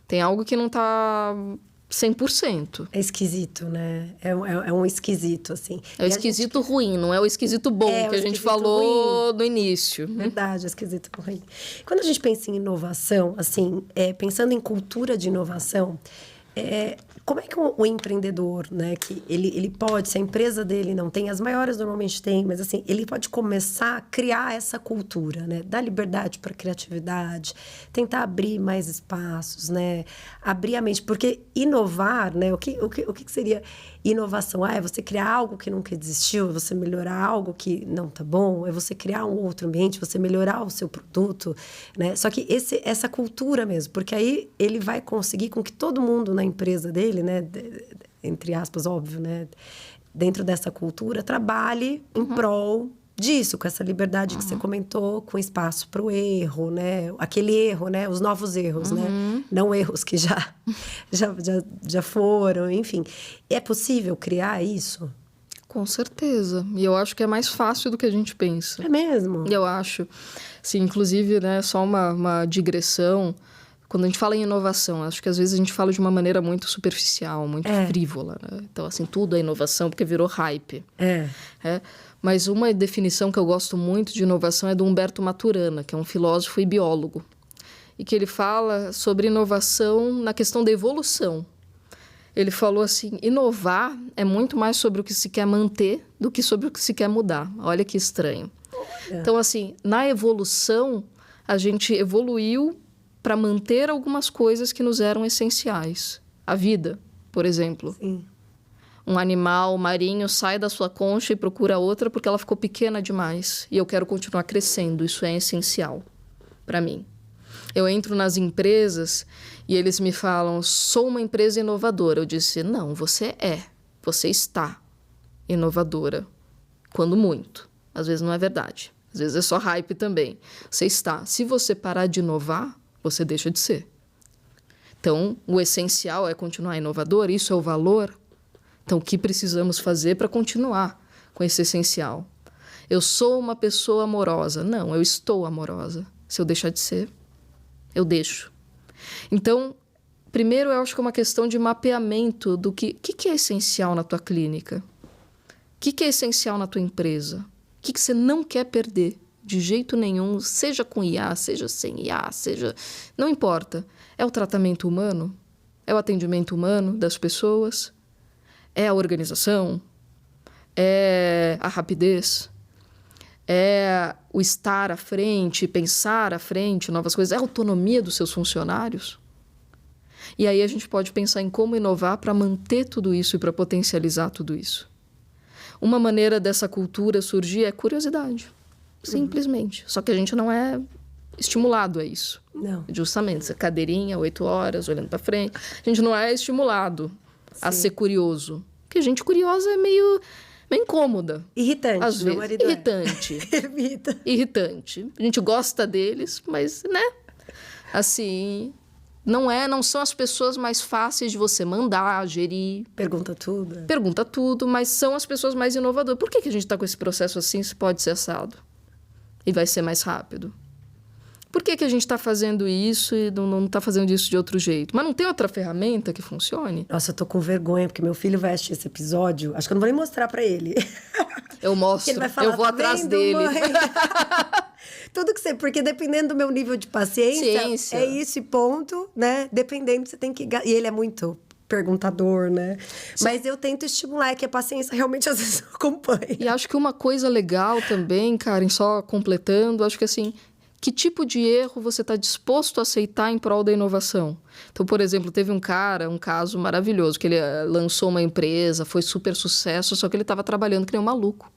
B: Tem algo que não está 100%.
A: É esquisito, né? É um esquisito, assim.
B: É o esquisito ruim, não é o esquisito bom que a gente falou no início.
A: Verdade, é esquisito ruim. Quando a gente pensa em inovação, assim, pensando em cultura de inovação, como é que o empreendedor, né, que ele pode, se a empresa dele não tem, as maiores normalmente têm, mas assim, ele pode começar a criar essa cultura, né, dar liberdade para a criatividade, tentar abrir mais espaços, né, abrir a mente, porque inovar, né, o que seria inovação? É você criar algo que nunca existiu, é você melhorar algo que não tá bom, é você criar um outro ambiente, você melhorar o seu produto, né, só que essa cultura mesmo, porque aí ele vai conseguir com que todo mundo na empresa dele, né, entre aspas, óbvio, né, dentro dessa cultura, trabalhe em prol disso, com essa liberdade que você comentou, com espaço para o erro, né, aquele erro, né, os novos erros, né, não erros que já foram, enfim. É possível criar isso?
B: Com certeza. E eu acho que é mais fácil do que a gente pensa.
A: É mesmo?
B: Eu acho. Sim, inclusive, né, só uma digressão. Quando a gente fala em inovação, acho que às vezes a gente fala de uma maneira muito superficial, muito frívola, né? Então, assim, tudo é inovação porque virou hype. Mas uma definição que eu gosto muito de inovação é do Humberto Maturana, que é um filósofo e biólogo. E que ele fala sobre inovação na questão da evolução. Ele falou assim, inovar é muito mais sobre o que se quer manter do que sobre o que se quer mudar. Olha que estranho. Então, assim, na evolução, a gente evoluiu para manter algumas coisas que nos eram essenciais. A vida, por exemplo.
A: Sim.
B: Um animal marinho sai da sua concha e procura outra porque ela ficou pequena demais. E eu quero continuar crescendo. Isso é essencial para mim. Eu entro nas empresas e eles me falam, sou uma empresa inovadora. Eu disse, não, você está inovadora. Quando muito. Às vezes não é verdade. Às vezes é só hype também. Você está. Se você parar de inovar, você deixa de ser. Então, o essencial é continuar inovador, isso é o valor. Então, o que precisamos fazer para continuar com esse essencial? Eu sou uma pessoa amorosa. Não, eu estou amorosa. Se eu deixar de ser, eu deixo. Então, primeiro eu acho que é uma questão de mapeamento do que é essencial na tua clínica. O que é essencial na tua empresa? O que você não quer perder de jeito nenhum, seja com IA, seja sem IA, seja... Não importa. É o tratamento humano? É o atendimento humano das pessoas? É a organização? É a rapidez? É o estar à frente, pensar à frente, novas coisas? É a autonomia dos seus funcionários? E aí a gente pode pensar em como inovar para manter tudo isso e para potencializar tudo isso. Uma maneira dessa cultura surgir é curiosidade. Simplesmente. Só que a gente não é estimulado a isso.
A: Não.
B: Justamente, essa cadeirinha, 8 horas, olhando para frente. A gente não é estimulado a ser curioso. Porque gente curiosa é meio incômoda.
A: Irritante.
B: Às vezes. Irritante. Irritante. A gente gosta deles, mas, né? Assim, não são as pessoas mais fáceis de você mandar, gerir.
A: Pergunta tudo.
B: Pergunta tudo, mas são as pessoas mais inovadoras. Por que a gente está com esse processo assim se pode ser assado? E vai ser mais rápido. Por que a gente está fazendo isso e não está fazendo isso de outro jeito? Mas não tem outra ferramenta que funcione?
A: Nossa, eu tô com vergonha, porque meu filho vai assistir esse episódio. Acho que eu não vou nem mostrar pra ele.
B: Eu mostro,
A: ele vai falar,
B: eu vou atrás dele.
A: Tudo que você... Porque dependendo do meu nível de paciência, é isso e ponto, né? Dependendo, você tem que... E ele é muito perguntador, né? Sim. Mas eu tento estimular, que a paciência realmente às vezes acompanha.
B: E acho que uma coisa legal também, Karen, só completando, acho que assim... Que tipo de erro você está disposto a aceitar em prol da inovação? Então, por exemplo, teve um caso maravilhoso, que ele lançou uma empresa, foi super sucesso, só que ele estava trabalhando que nem um maluco.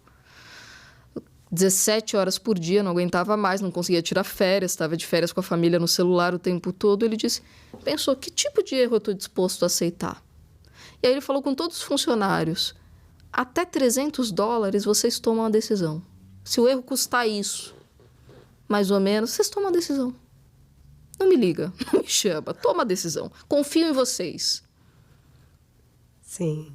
B: 17 horas por dia, não aguentava mais, não conseguia tirar férias, estava de férias com a família no celular o tempo todo. Ele pensou, que tipo de erro eu estou disposto a aceitar? E aí ele falou com todos os funcionários, até $300 vocês tomam a decisão. Se o erro custar isso, mais ou menos, vocês tomam a decisão. Não me liga, não me chama, toma a decisão. Confio em vocês.
A: Sim,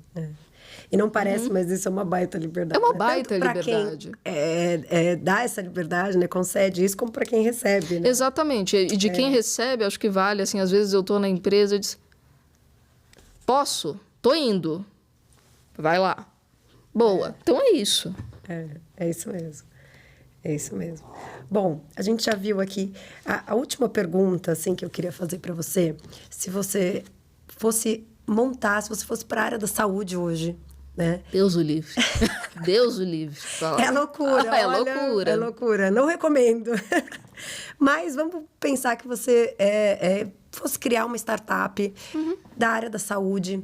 A: E não parece, mas isso é uma baita liberdade.
B: É uma baita liberdade.
A: Quem dá essa liberdade, né? Concede isso, como para quem recebe, né?
B: Exatamente. E de quem recebe, acho que vale, assim, às vezes eu tô na empresa e diz, posso? Tô indo. Vai lá. Boa. Então é isso.
A: É isso mesmo. É isso mesmo. Bom, a gente já viu aqui a última pergunta, assim, que eu queria fazer para você. Se você fosse para a área da saúde hoje, né?
B: Deus o livre. Deus o livre.
A: É loucura.
B: É loucura.
A: É loucura. Não recomendo. Mas vamos pensar que você fosse criar uma startup da área da saúde,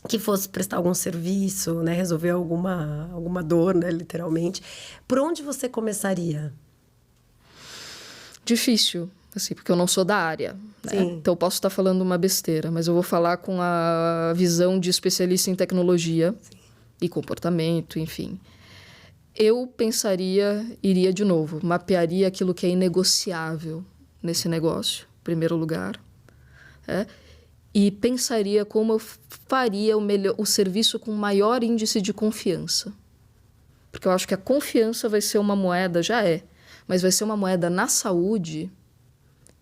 A: que fosse prestar algum serviço, né? Resolver alguma dor, né? Literalmente. Por onde você começaria?
B: Difícil, assim, porque eu não sou da área. Né? Então, eu posso estar falando uma besteira, mas eu vou falar com a visão de especialista em tecnologia e comportamento, enfim. Eu iria de novo, mapearia aquilo que é inegociável nesse negócio, em primeiro lugar. e pensaria como eu faria o serviço com maior índice de confiança. Porque eu acho que a confiança vai ser uma moeda, já é, mas vai ser uma moeda na saúde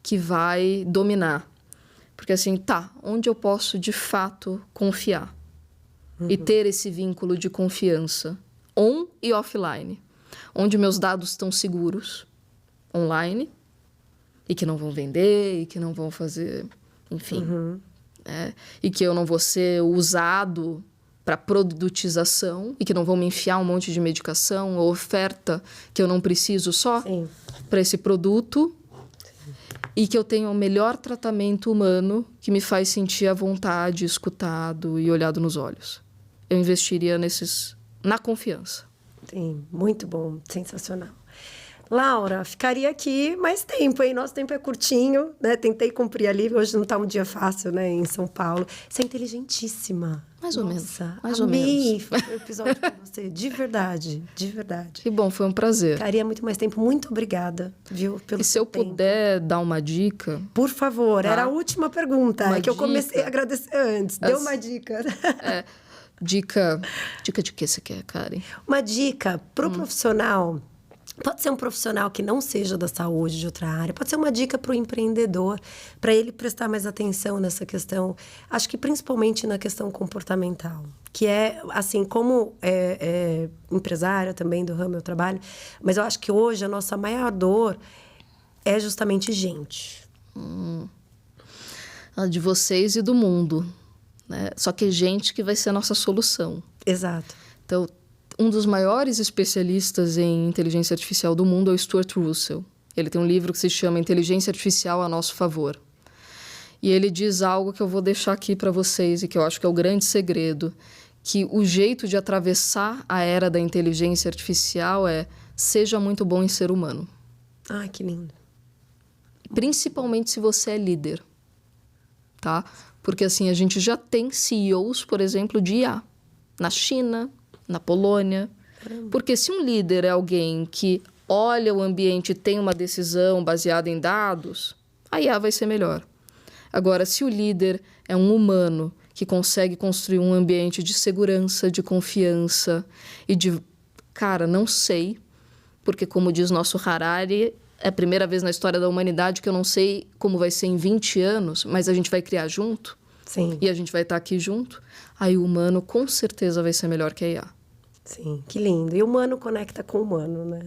B: que vai dominar. Porque assim, onde eu posso de fato confiar? E ter esse vínculo de confiança, on e offline. Onde meus dados estão seguros, online, e que não vão vender, e que não vão fazer, enfim. E que eu não vou ser usado para produtização, e que não vão me enfiar um monte de medicação ou oferta que eu não preciso só para esse produto. E que eu tenha o melhor tratamento humano que me faz sentir à vontade, escutado e olhado nos olhos. Eu investiria na confiança.
A: Sim, muito bom, sensacional. Laura, ficaria aqui mais tempo, hein? Nosso tempo é curtinho, né? Tentei cumprir ali, hoje não tá um dia fácil, né? Em São Paulo. Você é inteligentíssima.
B: Mais ou menos.
A: Mais ou menos. Fazer o episódio com você, de verdade, de verdade.
B: Que bom, foi um prazer.
A: Ficaria muito mais tempo. Muito obrigada, viu?
B: E se eu puder dar uma dica...
A: Por favor, era a última pergunta.
B: Uma
A: que eu comecei a agradecer antes. Deu uma dica.
B: Dica de que você quer, Karen?
A: Uma dica pro profissional. Pode ser um profissional que não seja da saúde, de outra área. Pode ser uma dica para o empreendedor, para ele prestar mais atenção nessa questão. Acho que principalmente na questão comportamental. Que é, assim, como empresária também do ramo eu trabalho, mas eu acho que hoje a nossa maior dor é justamente gente.
B: A de vocês e do mundo. Né? Só que gente que vai ser a nossa solução.
A: Exato.
B: Então, um dos maiores especialistas em inteligência artificial do mundo é o Stuart Russell. Ele tem um livro que se chama Inteligência Artificial a Nosso Favor. E ele diz algo que eu vou deixar aqui para vocês e que eu acho que é o grande segredo, que o jeito de atravessar a era da inteligência artificial é seja muito bom em ser humano.
A: Ai, que lindo.
B: Principalmente se você é líder, tá? Porque assim, a gente já tem CEOs, por exemplo, de IA, na China, na Polônia. Porque se um líder é alguém que olha o ambiente e tem uma decisão baseada em dados, a IA vai ser melhor. Agora, se o líder é um humano que consegue construir um ambiente de segurança, de confiança e de... Cara, não sei, porque como diz nosso Harari, é a primeira vez na história da humanidade que eu não sei como vai ser em 20 anos, mas a gente vai criar junto.
A: Sim.
B: E a gente vai estar aqui junto. Aí o humano com certeza vai ser melhor que a IA.
A: Sim, que lindo. E o humano conecta com o humano, né?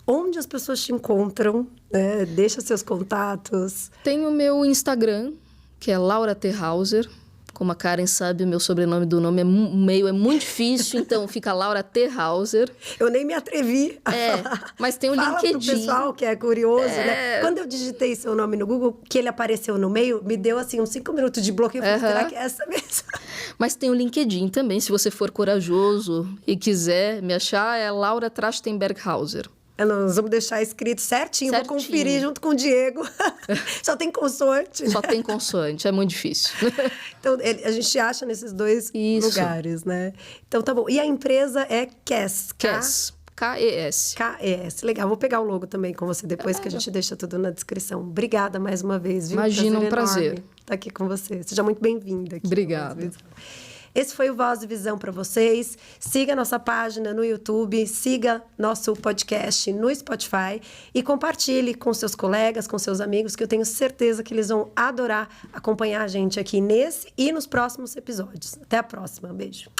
A: Onde as pessoas te encontram, né? Deixa seus contatos.
B: Tem o meu Instagram, que é Laura T. Hauser. Como a Karen sabe, o meu sobrenome do nome é muito difícil, então fica Laura T. Hauser.
A: Eu nem me atrevi a falar.
B: Mas tem o
A: Fala
B: LinkedIn.
A: Pro pessoal que é curioso, né? Quando eu digitei seu nome no Google, que ele apareceu no meio, me deu assim uns 5 minutos de bloqueio. Eu falei, será que é essa mesmo?
B: Mas tem o LinkedIn também, se você for corajoso e quiser me achar, é Laura Trachtenberg Hauser.
A: Nós vamos deixar escrito certinho, vou conferir junto com o Diego. Só tem consoante.
B: Só tem consoante, é muito difícil.
A: Então, a gente acha nesses dois lugares, né? Então, tá bom. E a empresa é KES.
B: KES. K-E-S.
A: K-E-S. Legal, vou pegar o logo também com você depois, que a gente deixa tudo na descrição. Obrigada mais uma vez, viu?
B: Imagina, um prazer
A: estar aqui com você. Seja muito bem-vinda aqui.
B: Obrigada.
A: Esse foi o Voz e Visão para vocês. Siga nossa página no YouTube, siga nosso podcast no Spotify e compartilhe com seus colegas, com seus amigos, que eu tenho certeza que eles vão adorar acompanhar a gente aqui nesse e nos próximos episódios. Até a próxima. Beijo.